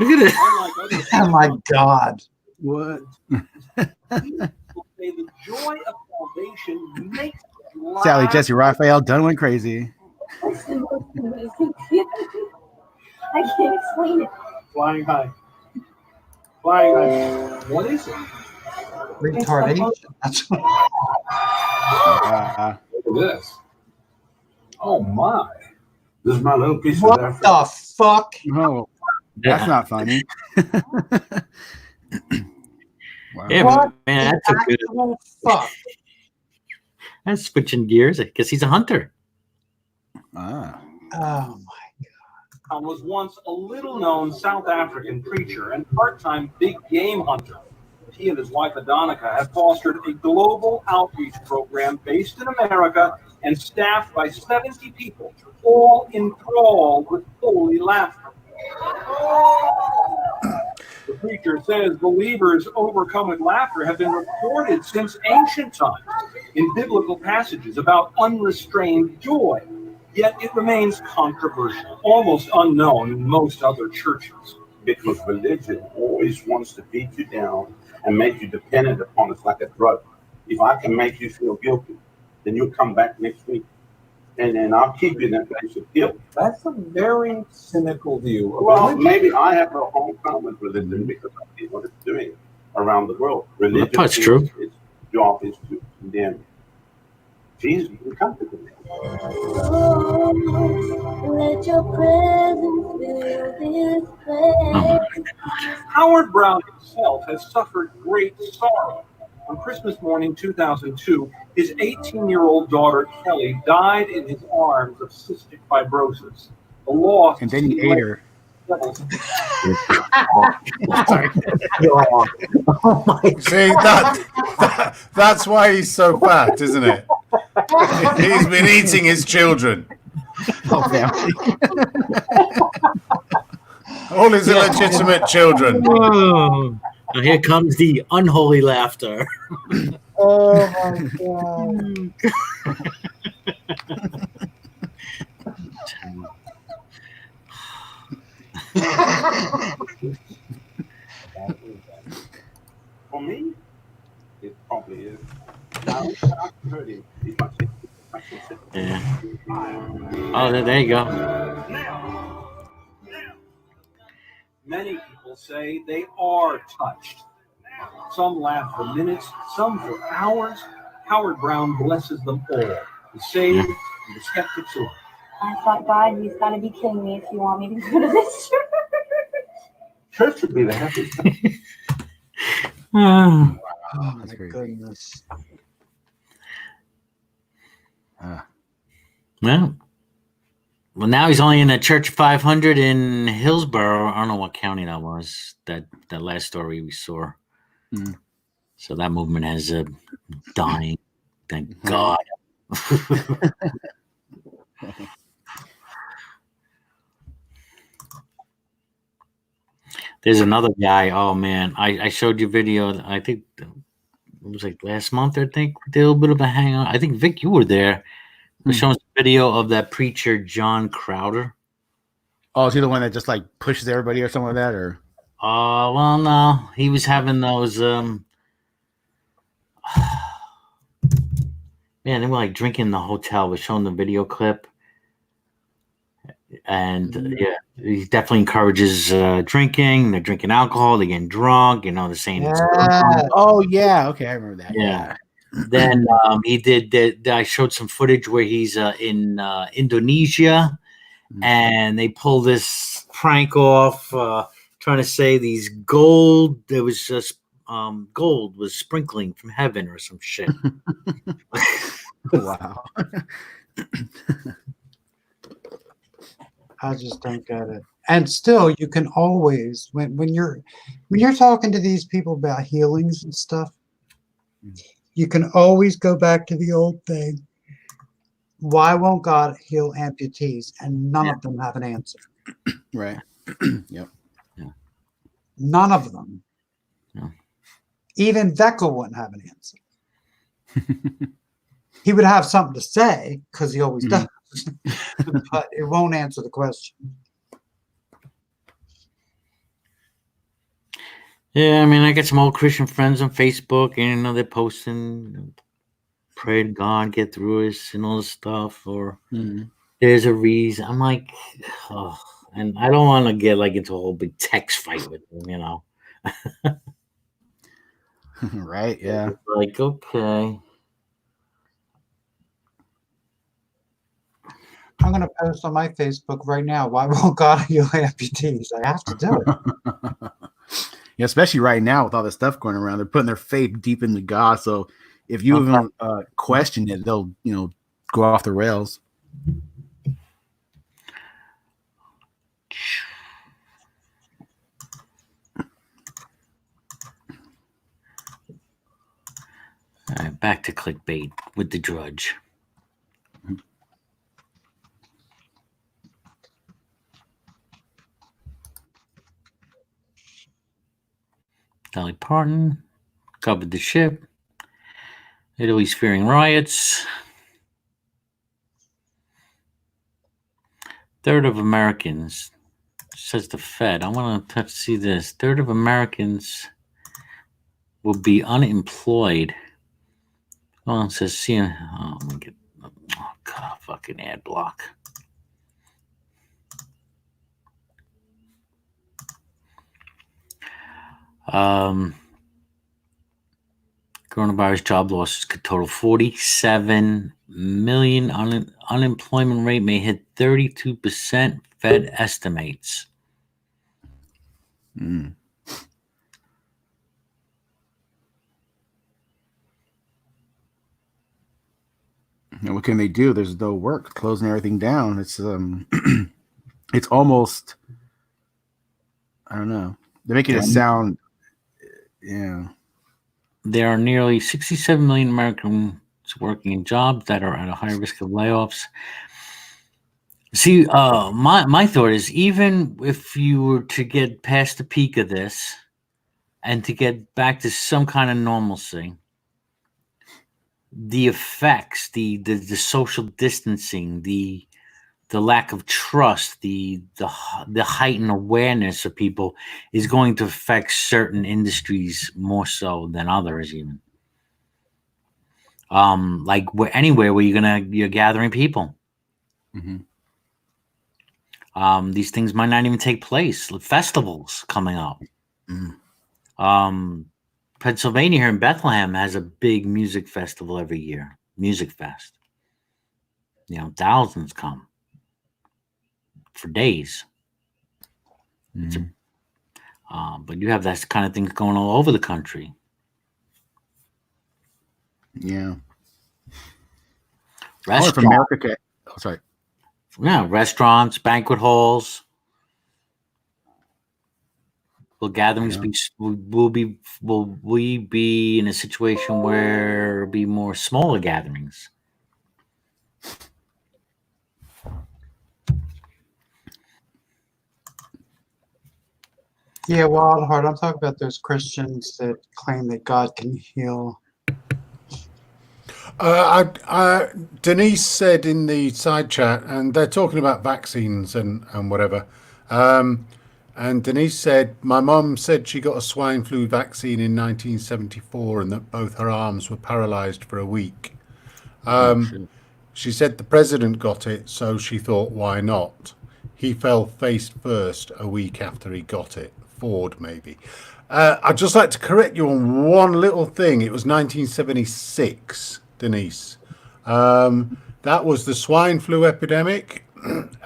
Look at it. Oh my God. What? The joy of salvation makes Sally, Jesse, Raphael, done went crazy. I can't explain it. Flying high. Flying high. What is it? Retardation. That's what. Look at this. Oh my. This is my little piece What of the fuck? Oh, that's not funny. Wow. Yeah, What man, that's a good. actual fuck? That's switching gears. I guess he's a hunter. Ah. Oh Was once a little-known South African preacher and part-time big game hunter. He and his wife Adonica have fostered a global outreach program based in America and staffed by 70 people, all enthralled with holy laughter. The preacher says believers overcome with laughter have been recorded since ancient times in biblical passages about unrestrained joy. Yet it remains controversial, almost unknown in most other churches. because religion always wants to beat you down and make you dependent upon it like a drug. If I can make you feel guilty, then you'll come back next week. And then I'll keep you in that place of guilt. That's a very cynical view of Well, religion. maybe I have a hard time with religion because I see what it's doing around the world. Religion, That's true. Its job is to condemn. Jesus, you can come to me. Oh, let your presence fill this place. Howard Brown himself has suffered great sorrow. On Christmas morning 2002, his 18-year-old daughter Kelly died in his arms of cystic fibrosis. The loss. And then he ate her. Sorry. Oh my See, that's why he's so fat, isn't it? He's been eating his children. Oh, family. All his illegitimate children. Oh, now here comes the unholy laughter. Oh my God. For me, it probably is. Now, I heard it. If I can sit Yeah. Oh, there you go. Many people say they are touched. Some laugh for minutes, some for hours. Howard Brown blesses them all, the saved and the skeptics alike. I thought, God, you've got to be kidding me if you want me to go to this church. church would be the happiest thing. Oh, Oh my That's crazy. goodness. well, now he's only in a church 500 in Hillsborough. I don't know what county that was. That last story we saw. Hmm. So that movement has dying. Thank God. There's another guy. Oh man, I showed you video. I think it was like last month. I think we did a little bit of a hangout. I think Vic, you were there. We're showing some video of that preacher John Crowder. Oh, is he the one that just like pushes everybody or something like that? Or Well, no, he was having those. Man, they were like drinking in the hotel. We're showing the video clip. And yeah, he definitely encourages drinking. They're drinking alcohol. They're getting drunk. You know, they're saying it's oh yeah, okay, I remember that. yeah. Then he did. I showed some footage where he's in Indonesia, and they pull this prank off, trying to say these gold. There was just gold was sprinkling from heaven or some shit. Wow. I just don't get it. And still, you can always when you're talking to these people about healings and stuff, you can always go back to the old thing. Why won't God heal amputees? And none of them have an answer. Right. Yep. None of them. No. Even Veckel wouldn't have an answer. He would have something to say because he always does, but it won't answer the question. Yeah, I mean, I got some old Christian friends on Facebook, and they're posting, pray to God, get through this, and all this stuff, or there's a reason. I'm like, oh, and I don't want to get like into a whole big text fight with them, Right? Yeah. It's like, okay. I'm going to post on my Facebook right now. Why won't God heal amputees? I have to do it. Yeah, especially right now with all this stuff going around, they're putting their faith deep into God. So if you even question it, they'll go off the rails. All right, back to clickbait with the Drudge. Dolly Parton covered the ship. Italy's fearing riots. Third of Americans, says the Fed. I want to see this. Third of Americans will be unemployed. Well, it says, let me get, oh God, fucking ad block. Coronavirus job losses could total 47 million. Unemployment rate may hit 32%, Fed estimates. Mm. And what can they do? There's no work, closing everything down. It's it's almost, I don't know. They're making it sound, yeah. There are nearly 67 million Americans working in jobs that are at a high risk of layoffs. See, my thought is, even if you were to get past the peak of this and to get back to some kind of normalcy, the effects, the social distancing, the lack of trust, the heightened awareness of people is going to affect certain industries more so than others, even. Like anywhere where you're gathering people. Mm-hmm. These things might not even take place. Festivals coming up. Pennsylvania here in Bethlehem has a big music festival every year. Music Fest. Thousands come for days. But you have that kind of things going all over the country. Yeah. Restaurants. America. Oh, sorry. Yeah, restaurants, banquet halls. Will gatherings will we be in a situation where it'll be more smaller gatherings? Yeah, Wild Heart. I'm talking about those Christians that claim that God can heal. Denise said in the side chat, and they're talking about vaccines and whatever. And Denise said, my mum said she got a swine flu vaccine in 1974 and that both her arms were paralyzed for a week. She said the president got it, so she thought, why not? He fell face first a week after he got it. Ford, maybe. I'd just like to correct you on one little thing. It was 1976, Denise. That was the swine flu epidemic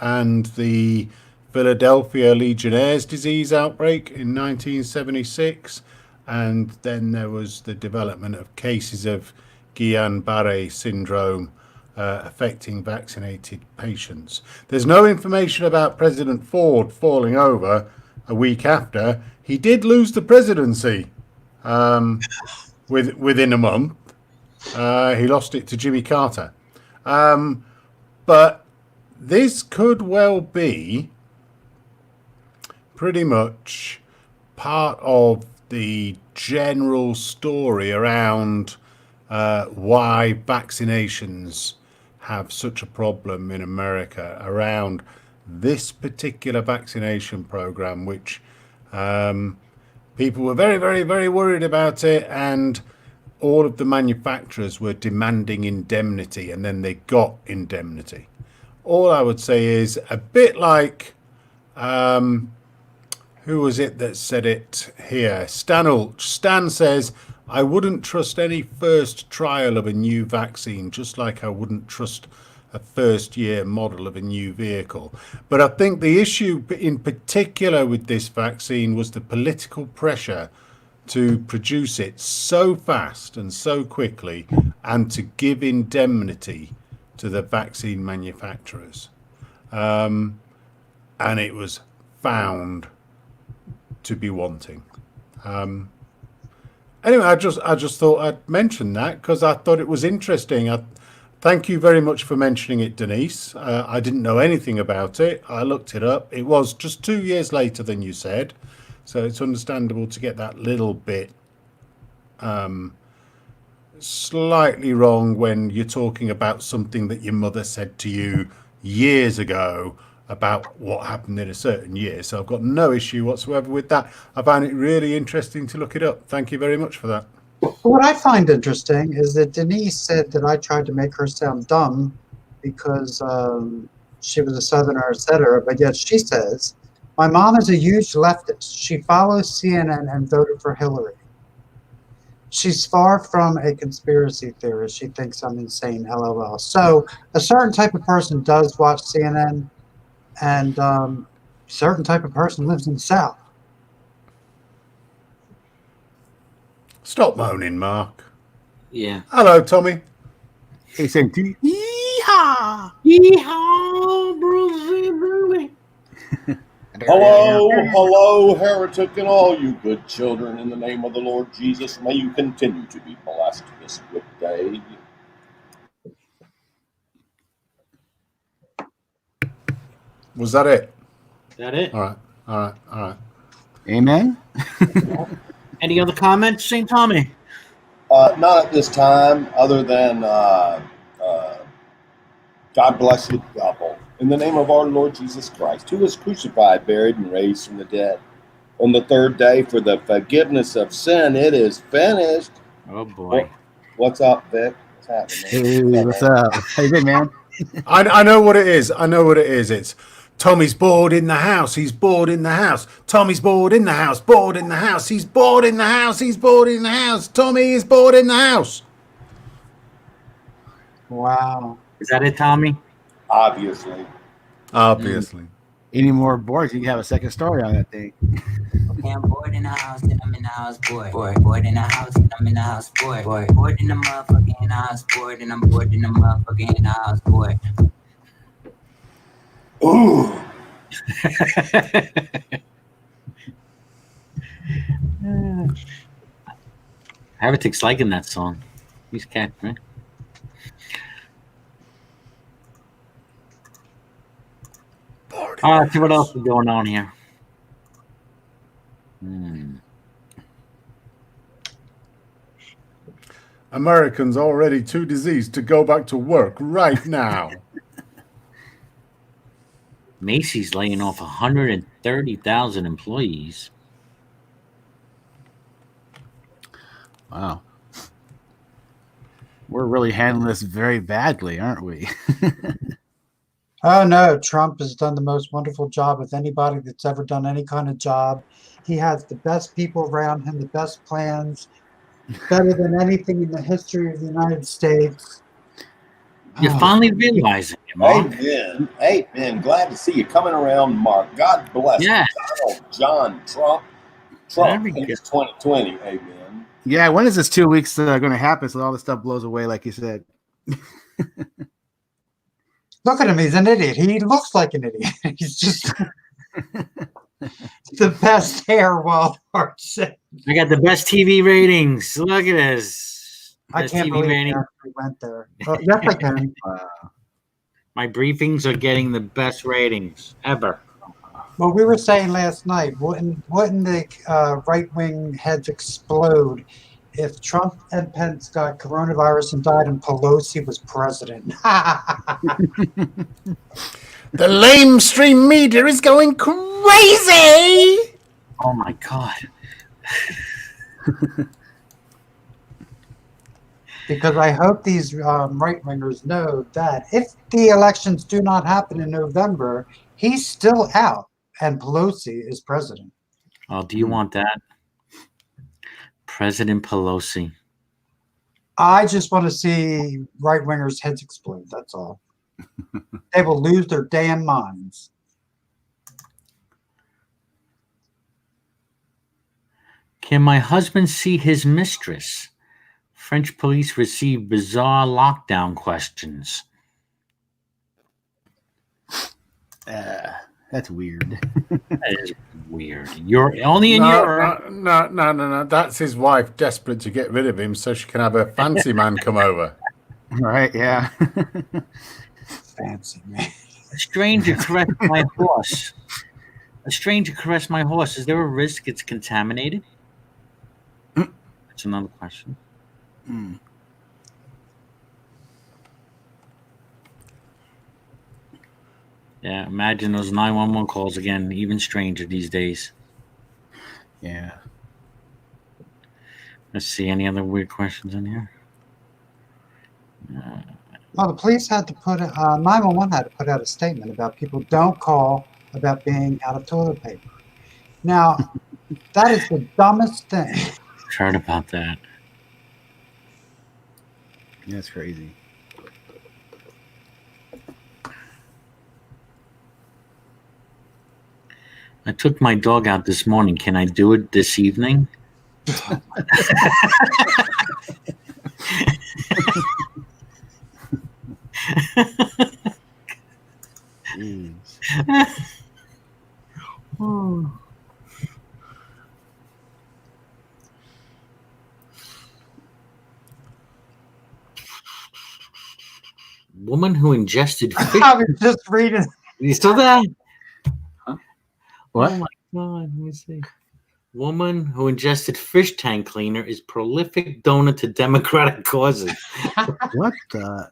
and the Philadelphia Legionnaire's disease outbreak in 1976. And then there was the development of cases of Guillain-Barré syndrome affecting vaccinated patients. There's no information about President Ford falling over a week after. He did lose the presidency within a month. He lost it to Jimmy Carter. But this could well be pretty much part of the general story around why vaccinations have such a problem in America around this particular vaccination program, which people were very, very, very worried about it, and all of the manufacturers were demanding indemnity, and then they got indemnity. All I would say is a bit like, who was it that said it here? Stan says, I wouldn't trust any first trial of a new vaccine, just like I wouldn't trust a first year model of a new vehicle. But I think the issue in particular with this vaccine was the political pressure to produce it so fast and so quickly and to give indemnity to the vaccine manufacturers. And it was found to be wanting. Anyway, I just thought I'd mention that because I thought it was interesting. Thank you very much for mentioning it, Denise. I didn't know anything about it. I looked it up. It was just 2 years later than you said, so it's understandable to get that little bit slightly wrong when you're talking about something that your mother said to you years ago about what happened in a certain year. So I've got no issue whatsoever with that. I found it really interesting to look it up. Thank you very much for that. What I find interesting is that Denise said that I tried to make her sound dumb because she was a Southerner, etc. But yet she says, my mom is a huge leftist. She follows CNN and voted for Hillary. She's far from a conspiracy theorist. She thinks I'm insane, LOL. So a certain type of person does watch CNN, and a certain type of person lives in the South. Stop moaning, Mark. Yeah. Hello, Tommy. Hey, saying to you, yeehaw! Yeehaw, Brucey. Hello, heretic, and all you good children. In the name of the Lord Jesus, may you continue to be blessed this good day. Was that it? Is that it? All right. Amen. Any other comments, St. Tommy? Not at this time, other than God bless you, couple. In the name of our Lord Jesus Christ, who was crucified, buried, and raised from the dead. On the third day, for the forgiveness of sin, it is finished. Oh, boy. What's up, Vic? What's happening? Hey, what's up? How you been, man? I know what it is. It's Tommy's bored in the house. He's bored in the house. Tommy's bored in the house. Bored in the house. He's bored in the house. He's bored in the house. Tommy is bored in the house. Wow. Is that it, Tommy? Obviously. Any more boards? You can have a second story on that thing. Okay, I'm bored in the house, and I'm in the house, bored. Bored in the house, and I'm in the house, bored. Bored in the motherfucking house, bored, and I'm bored in the motherfucking house, bored. Ooh. Heretic's liking that song. He's catching it. All right, see what else is going on here. Americans already too diseased to go back to work right now. Macy's laying off 130,000 employees. Wow. We're really handling this very badly, aren't we? Oh, no. Trump has done the most wonderful job of anybody that's ever done any kind of job. He has the best people around him, the best plans, better than anything in the history of the United States. You're finally realizing it, Mark. Amen. Glad to see you coming around, Mark. God bless Yeah. Donald John Trump. It's 2020. Amen. Yeah, when is this 2 weeks going to happen so all this stuff blows away like you said? Look at him. He's an idiot. He looks like an idiot. He's just the best hair wild heart said. I got the best TV ratings. Look at this. I Best can't TV believe rating. we went there. Yes, I can. My briefings are getting the best ratings ever. Well, we were saying last night, wouldn't the right-wing heads explode if Trump and Pence got coronavirus and died and Pelosi was president? The lamestream media is going crazy. Oh my God. Because I hope these right-wingers know that if the elections do not happen in November, he's still out and Pelosi is president. Oh, do you want that? President Pelosi. I just want to see right-wingers' heads explode. That's all. They will lose their damn minds. Can my husband see his mistress? French police receive bizarre lockdown questions. That's weird. That is weird. You're only in Europe. No. That's his wife desperate to get rid of him so she can have a fancy man come over. Right, yeah. Fancy man. A stranger caressed my horse. A stranger caressed my horse. Is there a risk it's contaminated? That's another question. Yeah, imagine those 911 calls again, even stranger these days. Yeah. Let's see, any other weird questions in here? Well, the police had to 911 had to put out a statement about people don't call about being out of toilet paper. Now, that is the dumbest thing. Heard about that. Yeah, that's crazy. I took my dog out this morning. Can I do it this evening? Woman who ingested fish. I was just reading. You saw that? Huh? What? Oh my God! Let me see. Woman who ingested fish tank cleaner is prolific donor to Democratic causes. What the?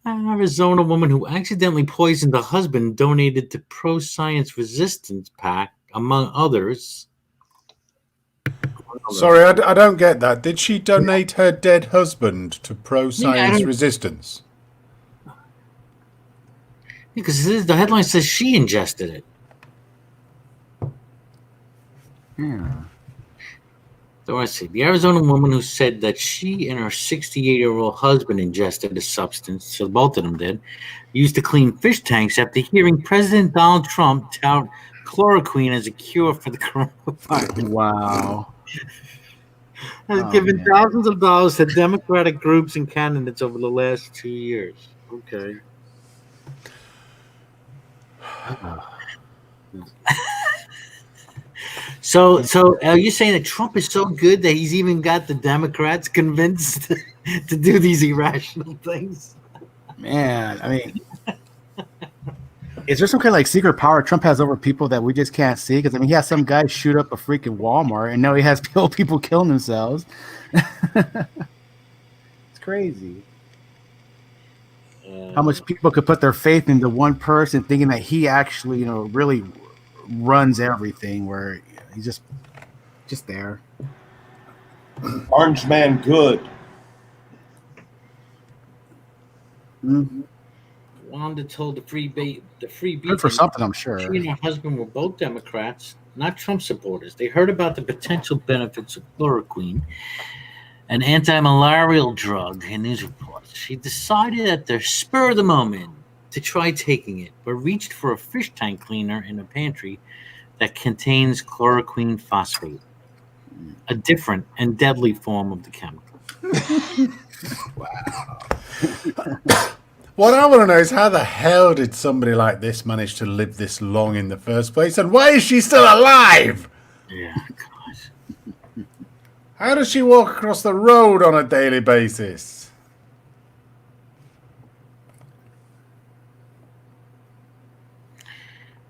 Arizona woman who accidentally poisoned her husband donated to pro-science resistance PAC, among others. Sorry, I don't get that. Did she donate her dead husband to pro-science resistance? Because the headline says she ingested it. Yeah. So I see. The Arizona woman who said that she and her 68-year-old husband ingested a substance, so both of them did, used to clean fish tanks after hearing President Donald Trump tout chloroquine as a cure for the coronavirus. Wow. Has given thousands of dollars to Democratic groups and candidates over the last 2 years. Okay. So are you saying that Trump is so good that he's even got the Democrats convinced to do these irrational things? Man, I mean, is there some kind of like secret power Trump has over people that we just can't see? Because I mean, he has some guy shoot up a freaking Walmart, and now he has people killing themselves. It's crazy. How much people could put their faith into one person, thinking that he actually, really runs everything, where he's just there. Orange man, good. Mm-hmm. Wanda told the Free Beacon Good for something, I'm sure. She and her husband were both Democrats, not Trump supporters. They heard about the potential benefits of chloroquine, an anti-malarial drug, in news reports. She decided at the spur of the moment to try taking it, but reached for a fish tank cleaner in a pantry that contains chloroquine phosphate, a different and deadly form of the chemical. Wow. What I want to know is how the hell did somebody like this manage to live this long in the first place, and why is she still alive? Yeah, God. How does she walk across the road on a daily basis?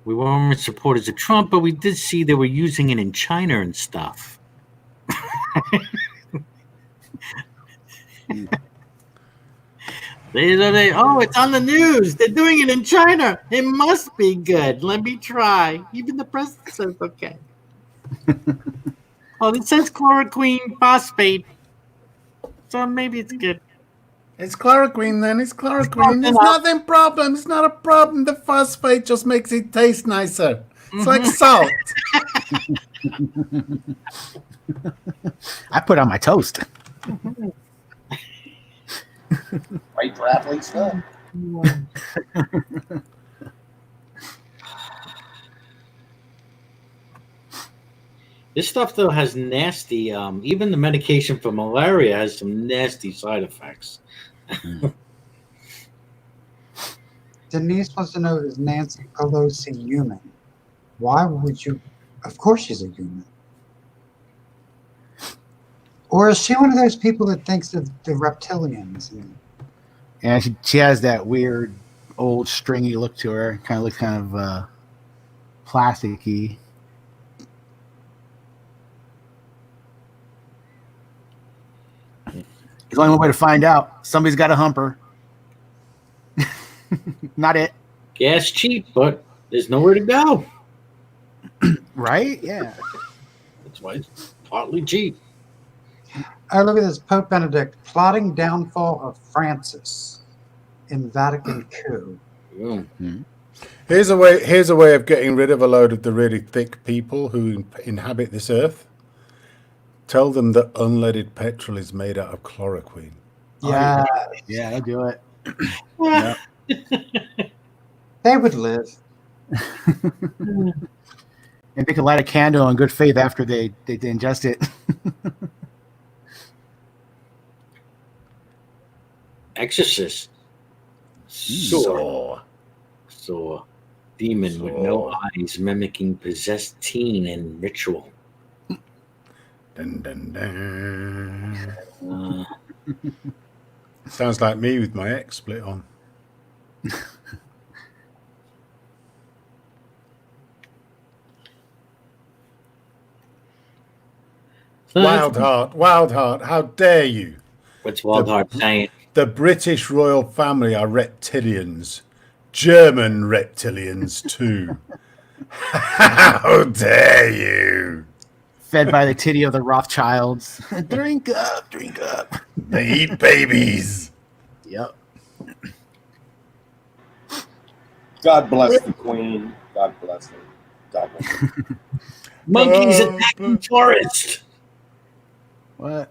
We weren't supporters of Trump, but we did see they were using it in China and stuff. It's on the news. They're doing it in China. It must be good. Let me try. Even the president says okay. It says chloroquine phosphate. So maybe it's good. It's chloroquine then. It's chloroquine. It's nothing problem. It's not a problem. The phosphate just makes it taste nicer. It's like salt. I put it on my toast. Great for athlete stuff. This stuff though has nasty. Even the medication for malaria has some nasty side effects. Denise wants to know, is Nancy Pelosi human? Why would you? Of course she's a human. Or is she one of those people that thinks of the reptilians? And she has that weird old stringy look to her. Kind of looks plasticky. There's only one way to find out. Somebody's got to hump her. Not it. Gas cheap, but there's nowhere to go. Right? Yeah. That's why it's partly cheap. Oh, look at this. Pope Benedict plotting downfall of Francis in Vatican coup. Mm-hmm. Here's a way of getting rid of a load of the really thick people who inhabit this earth. Tell them that unleaded petrol is made out of chloroquine. Yeah. Yeah, they'll do it. Yep. They would live. And they could light a candle in good faith after they ingest it. Exorcist. Saw. Demon with no eyes mimicking possessed teen in ritual. Dun, dun, dun. Sounds like me with my X split on. Wild Heart, how dare you? What's Wild Heart saying? The British royal family are reptilians. German reptilians too. How dare you? Fed by the titty of the Rothschilds. Drink up. They eat babies. Yep. God bless the Queen. God bless her. God bless her. Monkeys attacking tourists. What?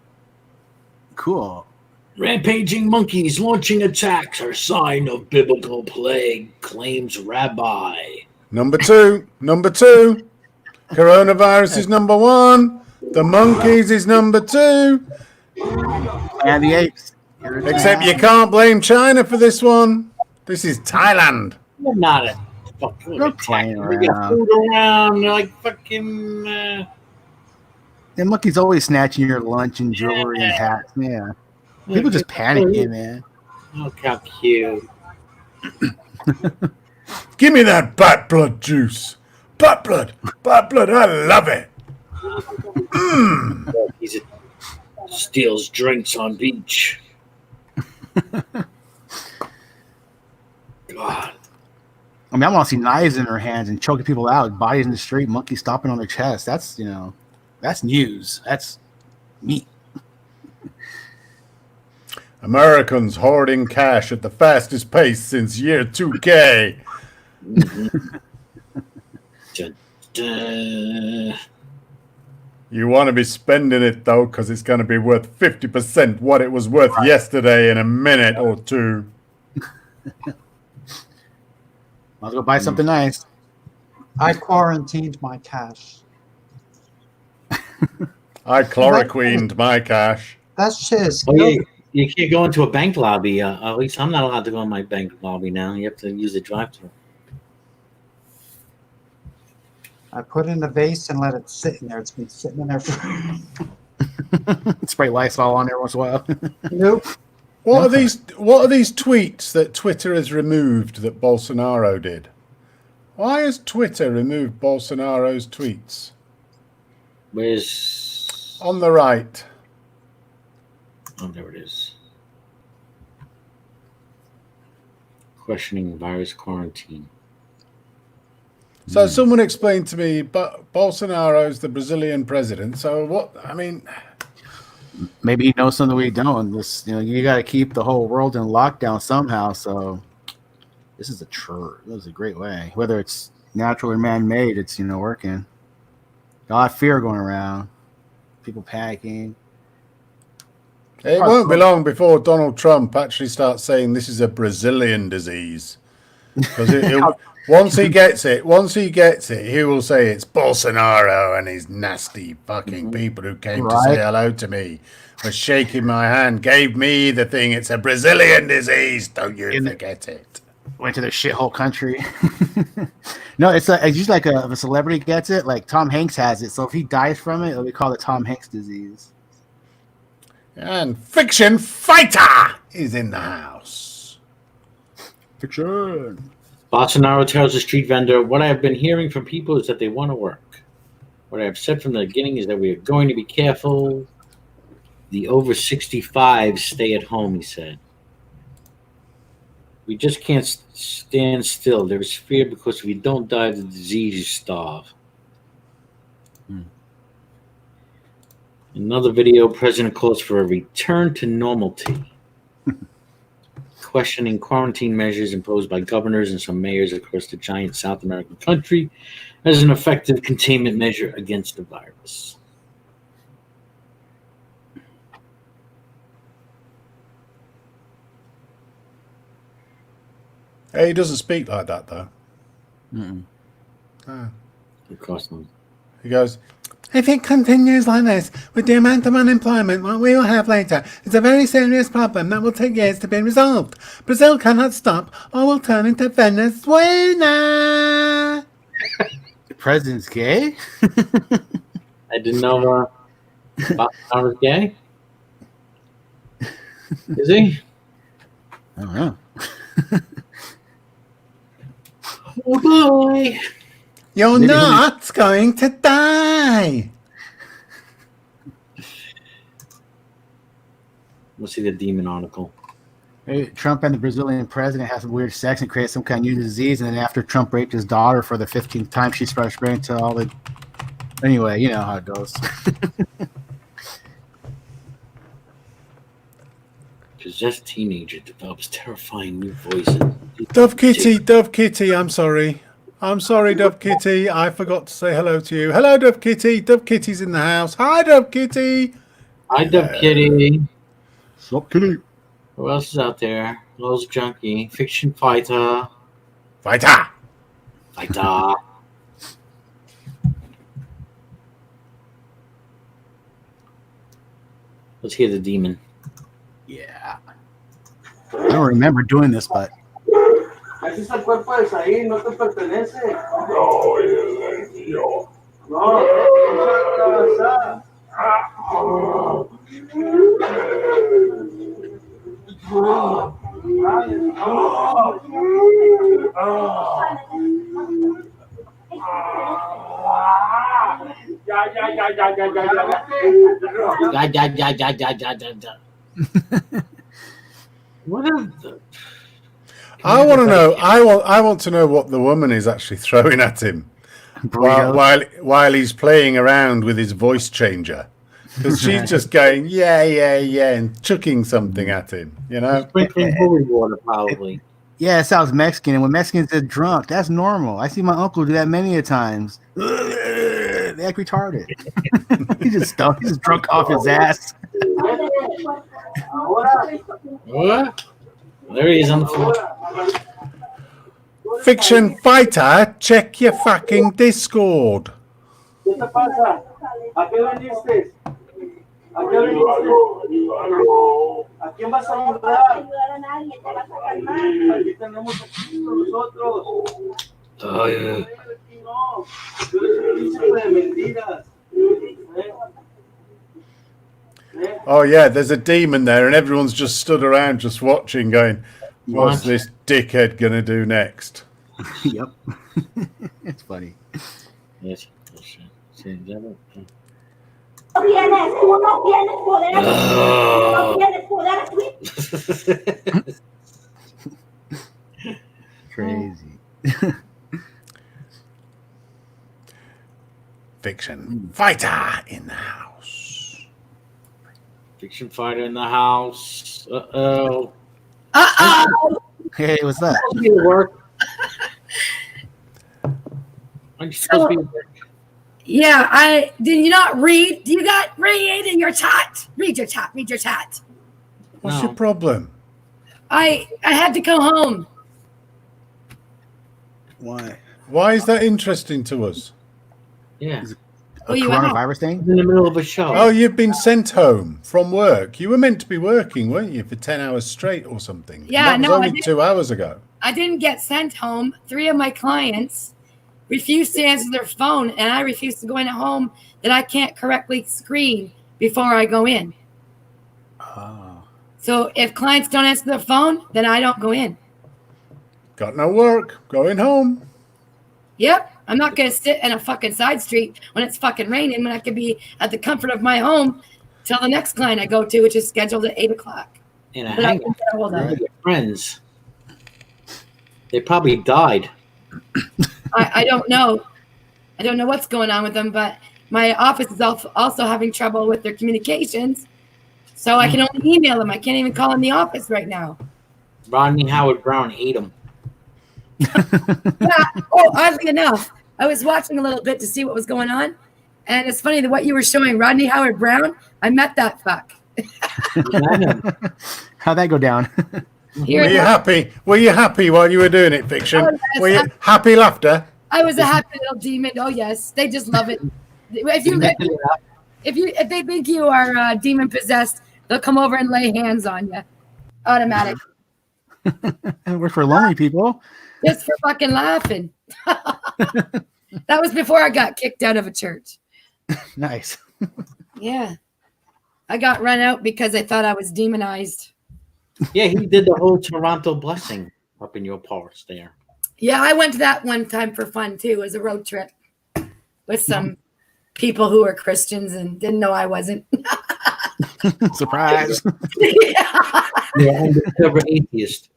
Cool. Rampaging monkeys launching attacks are sign of biblical plague, claims rabbi. Number two. Coronavirus is number one. The monkeys is number two. And the apes. Except you can't blame China for this one. This is Thailand. They're not a fucking attack. We got food around. They're like fucking. The monkey's always snatching your lunch and jewelry and hats. Yeah. People just panicking, man. Look how cute. Give me that bat blood juice. Bat blood. I love it. He steals drinks on beach. God. I mean, I want to see knives in her hands and choking people out, bodies in the street, monkeys stomping on their chest. That's, that's news. That's meat. Americans hoarding cash at the fastest pace since year 2K. You want to be spending it, though, because it's going to be worth 50% what it was worth yesterday in a minute or two. Might as well buy something nice. I quarantined my cash. I chloroquined my cash. That shit is You can't go into a bank lobby. At least I'm not allowed to go in my bank lobby now. You have to use the drive-thru. I put it in a vase and let it sit in there. It's been sitting in there for. Spray Lysol on there once in a while. Nope. What are these tweets that Twitter has removed that Bolsonaro did? Why has Twitter removed Bolsonaro's tweets? Where's on the right? Oh, there it is. Questioning virus quarantine. So someone explained to me, but Bolsonaro's the Brazilian president. So what? I mean, maybe he knows something we don't. This, you got to keep the whole world in lockdown somehow. So this is this is a great way. Whether it's natural or man-made, it's working. A lot of fear going around. People panicking. It won't be long before Donald Trump actually starts saying this is a Brazilian disease. Because once he gets it, he will say it's Bolsonaro and his nasty fucking people who came to say hello to me, was shaking my hand, gave me the thing. It's a Brazilian disease. Don't you forget it. Went to their shithole country. No, it's usually like if a celebrity gets it, like Tom Hanks has it. So if he dies from it, it'll be called the Tom Hanks disease. And Fiction Fighter is in the house. Fiction. Bolsonaro tells the street vendor, "What I have been hearing from people is that they want to work. What I have said from the beginning is that we are going to be careful. The over 65 stay at home," he said. "We just can't stand still. There is fear because if you don't die of the disease, you starve." Another video, President calls for a return to normality. Questioning quarantine measures imposed by governors and some mayors across the giant South American country as an effective containment measure against the virus. Hey, he doesn't speak like that, though. Of course not. He goes, "If it continues like this, with the amount of unemployment what we will have later, it's a very serious problem that will take years to be resolved. Brazil cannot stop or will turn into Venezuela." The president's gay? I didn't know Bolsonaro was gay. Is he? I don't know. Oh boy. You're not going to die. We'll see the demon article. Hey, Trump and the Brazilian president have some weird sex and create some kind of new disease, and then after Trump raped his daughter for the 15th time, she started spraying to all the... Anyway, you know how it goes. Possessed teenager develops terrifying new voices. Dove Kitty, I'm sorry. I'm sorry, Dove Kitty. I forgot to say hello to you. Hello, Dove Kitty. Dove Kitty's in the house. Hi, Dove Kitty. Hi, Dove Kitty. Sup, Kitty? Who else is out there? Lowe's Junkie. Fiction Fighter. Fighter. Let's hear the demon. Yeah. I don't remember doing this, but... Ese es el cuerpo de Saí, no te pertenece. No, es yo. No, What is the... I want to know. I want to know what the woman is actually throwing at him while he's playing around with his voice changer, because she's just going yeah, and chucking something at him. Sprinkling holy water, probably. Yeah, it sounds Mexican, and when Mexicans get drunk, that's normal. I see my uncle do that many a times. They act retarded. He's just drunk off his ass. What? There he is on the floor. Fiction Fighter, check your fucking Discord. ¿Qué te pasa? ¿A qué veniste? ¿A qué le dices? ¿A quién vas a ayudar? No vas a ayudar a nadie, te vas a calmar. Aquí tenemos a Cristo nosotros. Ay, No, tú eres un príncipe de mentiras. Oh yeah, there's a demon there, and everyone's just stood around, just watching, going, "What's this dickhead gonna do next?" Yep. It's funny. Yes. Tú no tienes poder. No tienes poder. Crazy. Fiction fighter in the house. Fiction fighter in the house. Uh-oh. Hey, what's that? Work. Aren't you supposed to be work? Yeah, did you not read? You got read in your chat. Read your chat. Read your chat. What's your problem? I had to go home. Why? Why is that interesting to us? Yeah. A coronavirus thing? In the middle of a show. Oh, you've been sent home from work. You were meant to be working, weren't you, for 10 hours straight or something? Yeah, that was only 2 hours ago. I didn't get sent home. 3 of my clients refused to answer their phone, and I refused to go in at home that I can't correctly screen before I go in. Oh. So if clients don't answer their phone, then I don't go in. Got no work. Going home. Yep. I'm not going to sit in a fucking side street when it's fucking raining when I could be at the comfort of my home till the next client I go to, which is scheduled at 8 o'clock. And I hang out with your friends. They probably died. I don't know. I don't know what's going on with them, but my office is also having trouble with their communications. So I can only email them. I can't even call in the office right now. Rodney Howard Brown ate them. Yeah. Oh, oddly enough, I was watching a little bit to see what was going on. And it's funny that what you were showing, Rodney Howard Brown, I met that fuck. How'd that go down? Were you happy? Were you happy while you were doing it, Fiction? Oh, yes, Were you happy laughter? I was a happy little demon. Oh yes, they just love it. If they think you are demon possessed, they'll come over and lay hands on you, automatic. It works for lonely people. Just for fucking laughing. That was before I got kicked out of a church. Nice. Yeah, I got run out because I thought I was demonized. Yeah, he did the whole Toronto blessing up in your parts there. Yeah, I went to that one time for fun too. It was a road trip with some people who were Christians and didn't know I wasn't. Surprise. Yeah, undercover atheist.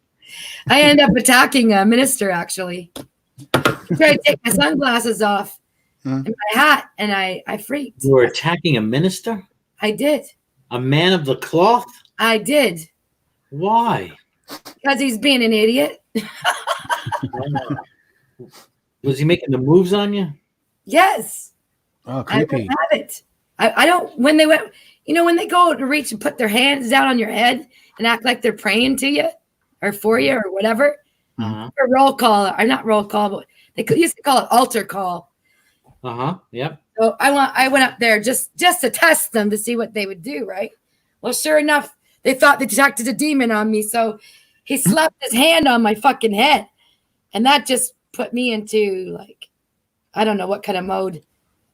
I ended up attacking a minister actually. He tried to take my sunglasses off and my hat, and I freaked. You were attacking a minister? I did. A man of the cloth? I did. Why? Because he's being an idiot. Was he making the moves on you? Yes. Oh, I creepy. don't have it. I don't, when they went, when they go to reach and put their hands down on your head and act like they're praying to you or for you or whatever. Or roll call, or not roll call, but they used to call it altar call. Yep. So I went up there just to test them to see what they would do, right? Well, sure enough, they thought they detected a demon on me, so he slapped his hand on my fucking head, and that just put me into like, I don't know what kind of mode.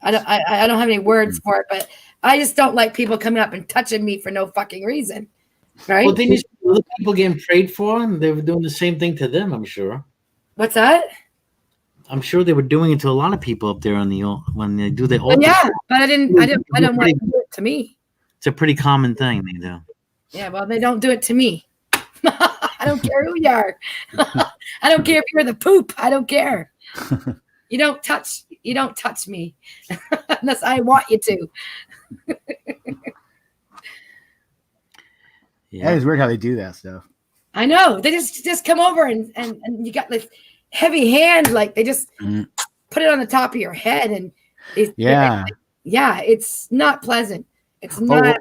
I don't have any words for it, but I just don't like people coming up and touching me for no fucking reason, right? Well, didn't you see other people getting prayed for, and they were doing the same thing to them? I'm sure. What's that? I'm sure they were doing it to a lot of people up there on the when they do the Well, altar. yeah, but I don't want them to do it to me. It's a pretty common thing they do. Yeah, well, they don't do it to me. I don't care who you are. I don't care if you're the poop. I don't care. You don't touch me unless I want you to. Yeah, it's weird how they do that stuff. I know. They just come over and you got this heavy hand, like they just put it on the top of your head and it's not pleasant. It's not.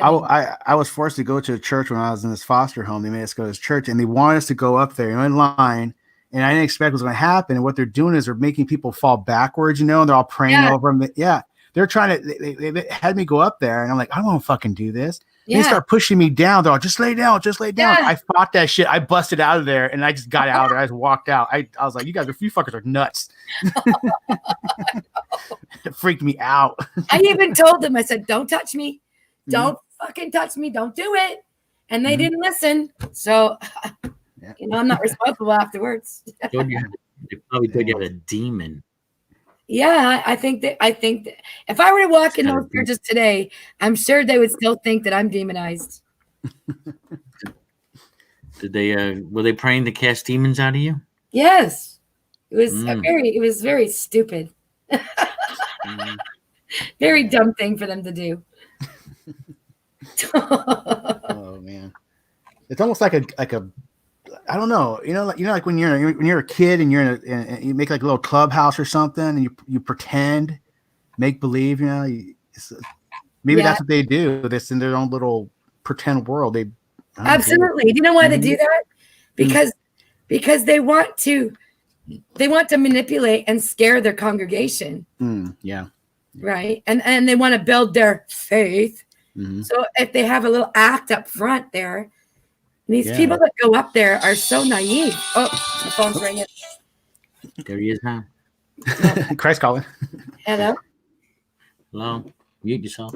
I was forced to go to a church when I was in this foster home. They made us go to this church, and they wanted us to go up there in line. And I didn't expect what was going to happen. And what they're doing is they're making people fall backwards, and they're all praying over them. Yeah, they're trying to. They had me go up there, and I'm like, I don't want to fucking do this. Yeah. They start pushing me down. They're all, just lay down, just lay down. Yeah. I fought that shit. I busted out of there, and I just got out of there. I just walked out. I was like, you fuckers are nuts. It freaked me out. I even told them, I said, don't touch me. Don't fucking touch me. Don't do it. And they didn't listen. So, I'm not responsible afterwards. They probably thought you had a demon. Yeah, I think that if I were to walk in those churches today, I'm sure they would still think that I'm demonized. Did they were they praying to cast demons out of you? Yes. It was very stupid. Very dumb thing for them to do. Oh man. It's almost like a I don't know, like when you're a kid and you're you make like a little clubhouse or something, and you pretend, make believe, maybe that's what they do. This in their own little pretend world. Absolutely. Do you know why they do that? Because they want to manipulate and scare their congregation. Yeah. Right. And they want to build their faith. So if they have a little act up front there, these people that go up there are so naive. Oh, the phone's ringing. There he is now. Christ calling. Hello? Hello. Mute yourself.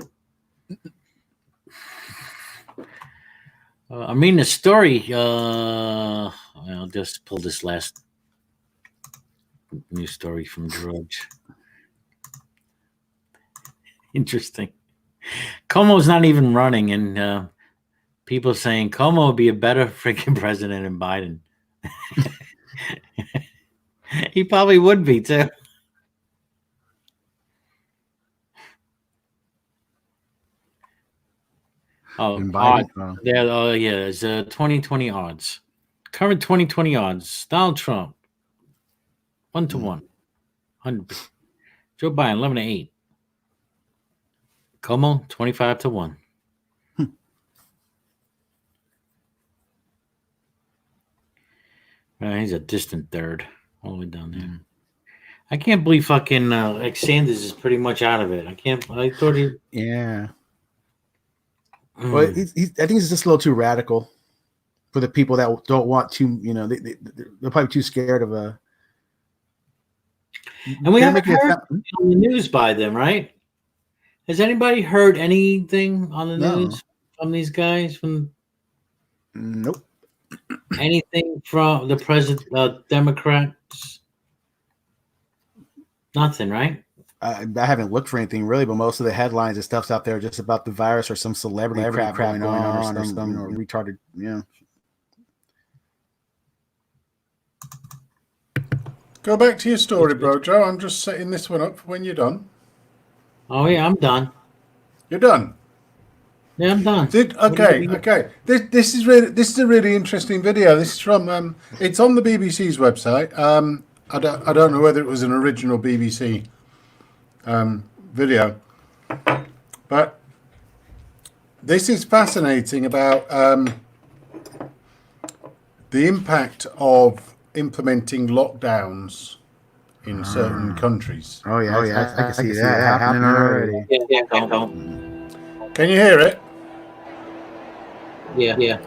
I mean, the story, I'll just pull this last news story from Drudge. Interesting. Cuomo's not even running, and people saying Cuomo would be a better freaking president than Biden. He probably would be, too. Oh, it's 2020 odds. Current 2020 odds. Donald Trump, 1-1. 100%. Joe Biden, 11-8. Como, 25-1. He's a distant third, all the way down there. I can't believe fucking Sanders is pretty much out of it. I thought he. Yeah. Well, I think he's just a little too radical for the people that don't want to. They're probably too scared of a. And we haven't heard on the news by them, right? Has anybody heard anything on the news from these guys? Nope. Anything from the president, Democrats? Nothing, right? I haven't looked for anything really, but most of the headlines and stuff's out there just about the virus or some celebrity crap going on or some retarded, Go back to your story, bro, Joe. I'm just setting this one up for when you're done. Oh yeah, I'm done. You're done. Yeah, I'm done. Okay. This is a really interesting video. This is from it's on the BBC's website. I don't know whether it was an original BBC video, but this is fascinating about the impact of implementing lockdowns in certain countries. Oh yeah, I can see that happening already. Can you hear it? Yeah.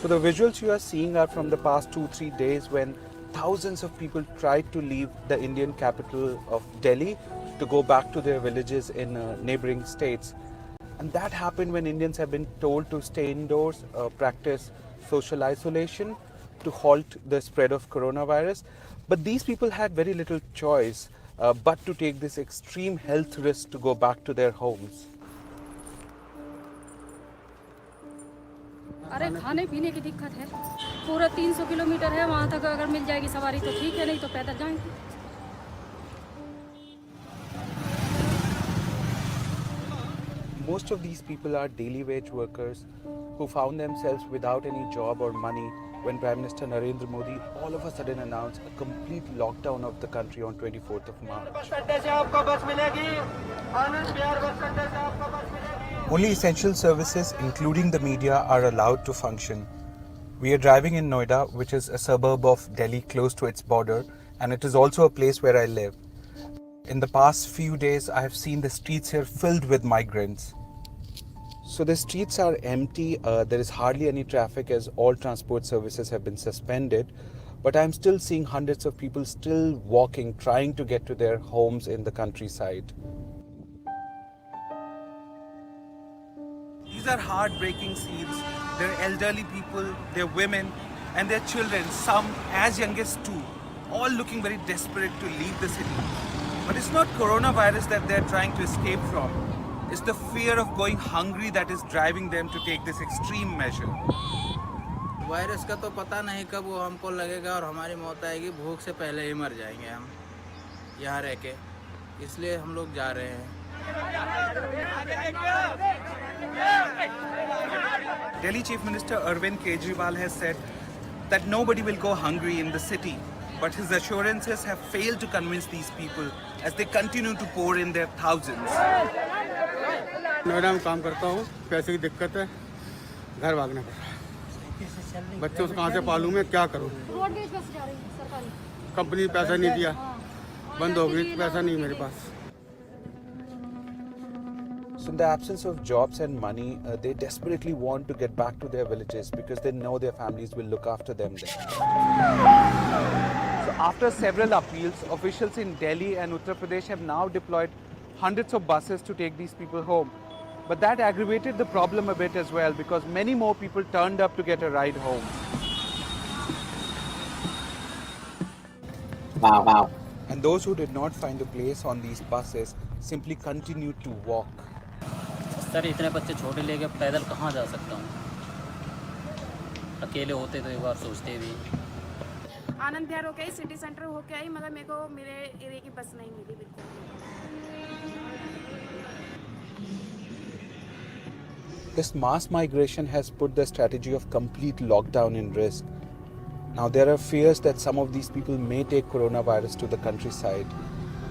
So the visuals you are seeing are from the past 2-3 days when thousands of people tried to leave the Indian capital of Delhi to go back to their villages in neighboring states. And that happened when Indians have been told to stay indoors, practice social isolation to halt the spread of coronavirus. But these people had very little choice but to take this extreme health risk to go back to their homes. अरे खाने पीने की दिक्कत है पूरा 300 kilometre है वहाँ तक अगर मिल जाएगी सवारी तो ठीक है नहीं तो पैदल जाएंगे Most of these people are daily wage workers who found themselves without any job or money when Prime Minister Narendra Modi all of a sudden announced a complete lockdown of the country on 24th of March. Only essential services, including the media, are allowed to function. We are driving in Noida, which is a suburb of Delhi close to its border, and it is also a place where I live. In the past few days, I have seen the streets here filled with migrants. So the streets are empty, there is hardly any traffic as all transport services have been suspended, but I'm still seeing hundreds of people still walking, trying to get to their homes in the countryside. These are heartbreaking scenes. There are elderly people, there are women, and their children, some as young as 2, all looking very desperate to leave the city. But it's not coronavirus that they're trying to escape from. It's the fear of going hungry that is driving them to take this extreme measure. Virus का तो पता नहीं कब वो हमको लगेगा और हमारी मौत आएगी, भूख से पहले ही मर जाएंगे हम यहाँ रह के, इसलिए हम लोग जा रहे हैं. Delhi Chief Minister Arvind Kejriwal has said that nobody will go hungry in the city, but his assurances have failed to convince these people as they continue to pour in their thousands. Noida में काम करता हूँ, पैसे की दिक्कत है, घर भागना पड़ रहा है, बच्चों से कहाँ से पालूँ मैं, क्या करूँ? कंपनी ने पैसा नहीं दिया, बंद हो गई, पैसा नहीं मेरे पास. So in the absence of jobs and money, they desperately want to get back to their villages because they know their families will look after them there. So after several appeals, officials in Delhi and Uttar Pradesh have now deployed hundreds of buses to take these people home. But that aggravated the problem a bit as well because many more people turned up to get a ride home. Wow. And those who did not find a place on these buses simply continued to walk. Sir इतने बच्चे छोटे लेके पैदल कहाँ जा सकता हूँ? अकेले होते तो एक बार सोचते भी. आनंद विहार होके आई, सिटी सेंटर होके आई, मगर मेरे को मेरे एरिया की बस नहीं मिली बिल्कुल. This mass migration has put the strategy of complete lockdown in risk. Now there are fears that some of these people may take coronavirus to the countryside.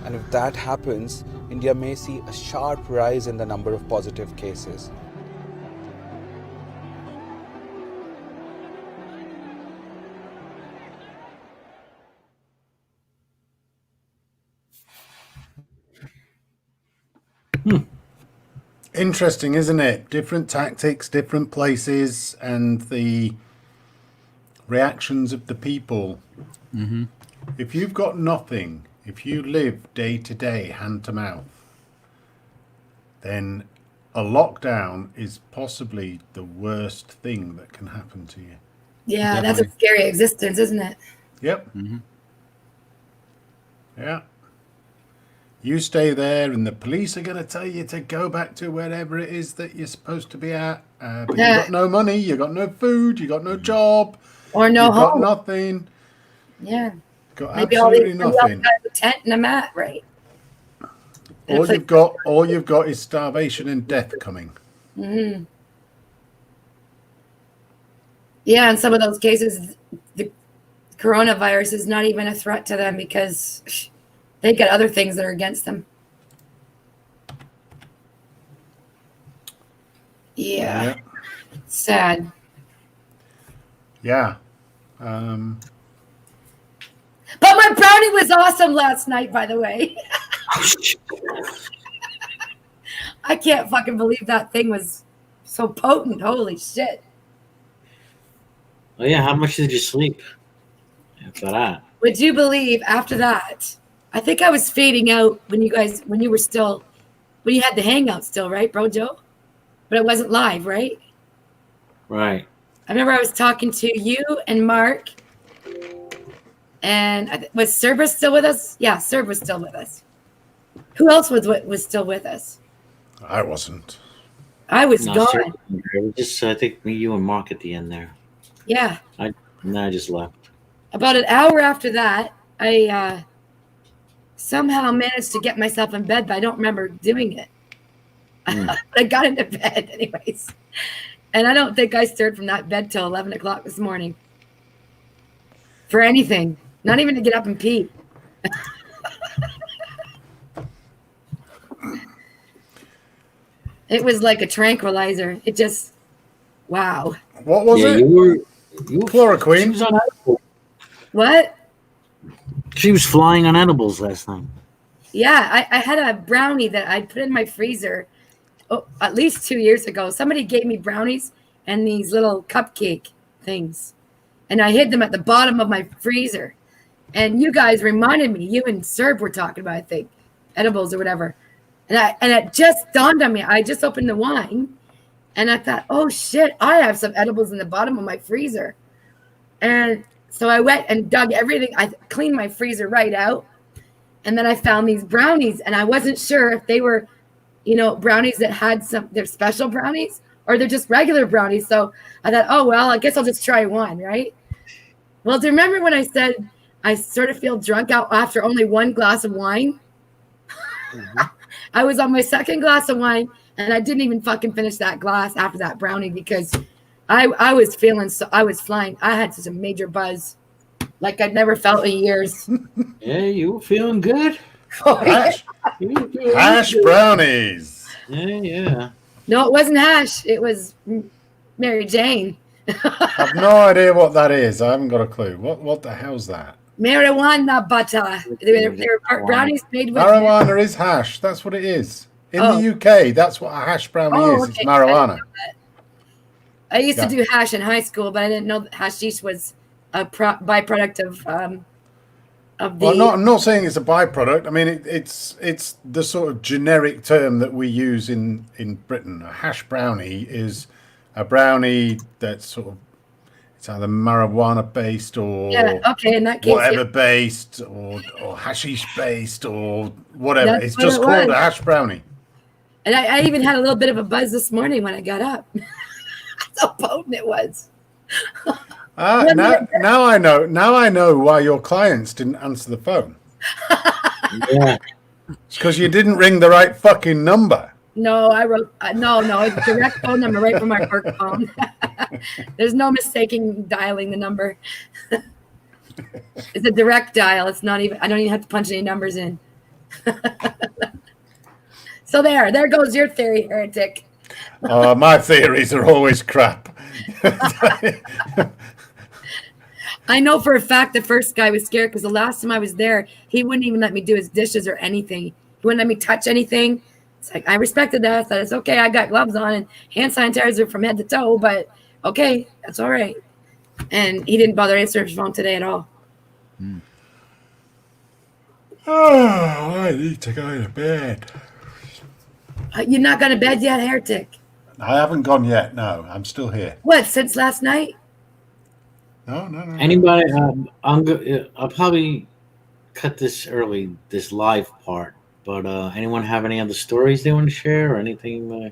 And if that happens, India may see a sharp rise in the number of positive cases. Interesting, isn't it? Different tactics, different places, and the reactions of the people. Mm-hmm. If you've got nothing, if you live day to day, hand to mouth, then a lockdown is possibly the worst thing that can happen to you. Yeah, definitely. That's a scary existence, isn't it? Yep. Mm-hmm. Yeah. You stay there and the police are going to tell you to go back to wherever it is that you're supposed to be at. But you've got no money, you've got no food, you've got no job. Or no you've home. Got nothing. Yeah. Got maybe absolutely nothing. A tent and a mat, right? All you've got is starvation and death coming. Mm-hmm. Yeah, in some of those cases, the coronavirus is not even a threat to them because they got other things that are against them. Yeah. Sad. Yeah. But my brownie was awesome last night, by the way. I can't fucking believe that thing was so potent. Holy shit. Oh, yeah. How much did you sleep after that? Would you believe after that? I think I was fading out when you had the hangout still, right, Bro Joe? But it wasn't live, right? Right. I remember I was talking to you and Mark. And was Serb still with us? Yeah, Serb was still with us. Who else was still with us? I wasn't. I was gone. Just I think me, you, and Mark at the end there. Yeah. I just left. About an hour after that, I somehow managed to get myself in bed, but I don't remember doing it. I got into bed anyways. And I don't think I stirred from that bed till 11 o'clock this morning. For anything. Not even to get up and pee. It was like a tranquilizer. It just, wow. What was it? You were chloroquine. She was on edibles. What? She was flying on edibles last night. Yeah, I had a brownie that I put in my freezer at least 2 years ago. Somebody gave me brownies and these little cupcake things, and I hid them at the bottom of my freezer. And you guys reminded me, you and Serb were talking about, I think, edibles or whatever. And it just dawned on me. I just opened the wine, and I thought, oh shit, I have some edibles in the bottom of my freezer. And so I went and dug everything. I cleaned my freezer right out. And then I found these brownies, and I wasn't sure if they were, brownies that had they're special brownies or they're just regular brownies. So I thought, oh, well, I guess I'll just try one, right? Well, do you remember when I said I sort of feel drunk out after only one glass of wine? Mm-hmm. I was on my second glass of wine, and I didn't even fucking finish that glass after that brownie because I was feeling I was flying. I had such a major buzz like I'd never felt in years. Yeah, you were feeling good. Hash brownies. Yeah. No, it wasn't hash. It was Mary Jane. I've no idea what that is. I haven't got a clue. What the hell's that? Marijuana butter. They were brownies made with marijuana is hash. That's what it is. In the UK, that's what a hash brownie is. Okay. It's marijuana. I used to do hash in high school, but I didn't know that hashish was a byproduct of the. Well, I'm not saying it's a byproduct. I mean, it's the sort of generic term that we use in Britain. A hash brownie is a brownie that's sort of, it's either marijuana based or in that case, whatever based or hashish based or whatever. That's it's just called a hash brownie. And I even had a little bit of a buzz this morning when I got up. That's how potent it was. Now I know. Now I know why your clients didn't answer the phone. Yeah, it's because you didn't ring the right fucking number. No, I wrote no, it's a direct phone number right from my work phone. There's no mistaking dialing the number. It's a direct dial. It's not even. I don't even have to punch any numbers in. So there goes your theory, heretic. My theories are always crap. I know for a fact the first guy was scared because the last time I was there, he wouldn't even let me do his dishes or anything. He wouldn't let me touch anything. It's like I respected that. I thought it's okay. I got gloves on and hand sanitizer from head to toe, but okay, that's all right. And he didn't bother answering his phone today at all. Oh, I need to go to bed. You're not going to bed yet, heretic? I haven't gone yet. No, I'm still here. What, since last night? No. Anybody? I'll probably cut this early, this live part. But anyone have any other stories they want to share or anything?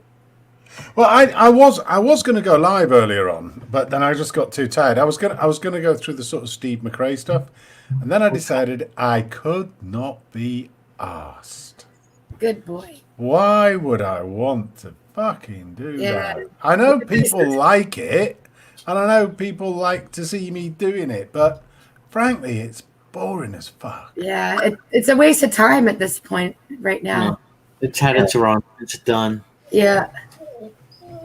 Well, I was going to go live earlier on, but then I just got too tired. I was going to go through the sort of Steve McRae stuff, and then I decided I could not be arsed. Good boy. Why would I want to fucking do that? I know people like it, and I know people like to see me doing it, but frankly, it's boring as fuck. Yeah, it's a waste of time at this point right now. Yeah. It's had its run. It's done. Yeah.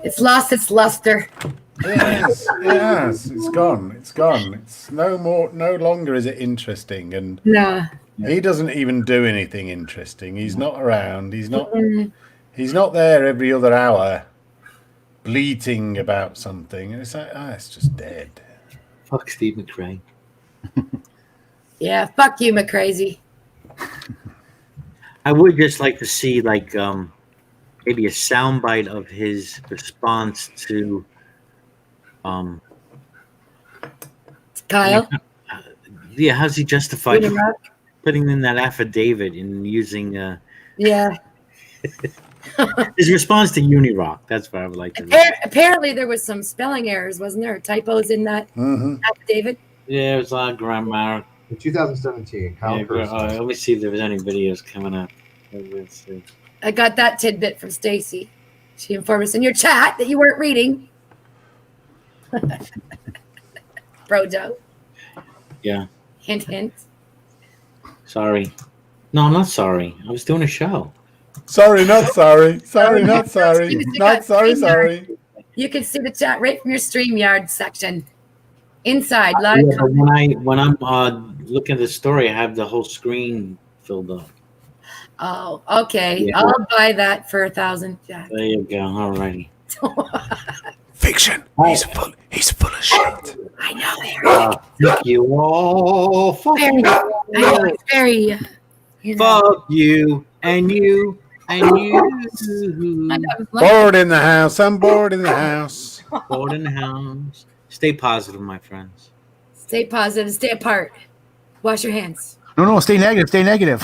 It's lost its luster. Yes, it's gone. It's no longer is it interesting, and no. He doesn't even do anything interesting. He's not around. He's not there every other hour bleating about something. And it's like, it's just dead. Fuck Steve McRae. Yeah, fuck you, McCrazy. I would just like to see maybe a soundbite of his response to Kyle. Yeah, how's he justified putting in that affidavit and using yeah his response to Unirock? That's what I would like to apparently there was some spelling errors, wasn't there? Typos in that affidavit? Yeah, it was a lot of grammar. In 2017, let me see if there was any videos coming up. Let's see. I got that tidbit from Stacy. She informed us in your chat that you weren't reading. Brojo. Yeah. Hint, hint. Sorry. No, I'm not sorry. I was doing a show. Sorry, not sorry. Sorry, not sorry. Not sorry, sorry. You can see the chat right from your StreamYard section. Inside, live. Yeah, but when I'm looking at the story, I have the whole screen filled up. Oh, okay. Yeah. I'll buy that for 1,000. Jack. There you go. Alrighty. Fiction. He's full of shit. I know, Eric. Fuck you. Oh, fuck Very, you. I know, it's very. Fuck you and you and you. Bored in the house. I'm bored in the house. Bored in the house. Stay positive, my friends. Stay positive. Stay apart. Wash your hands. No, stay negative. Stay negative.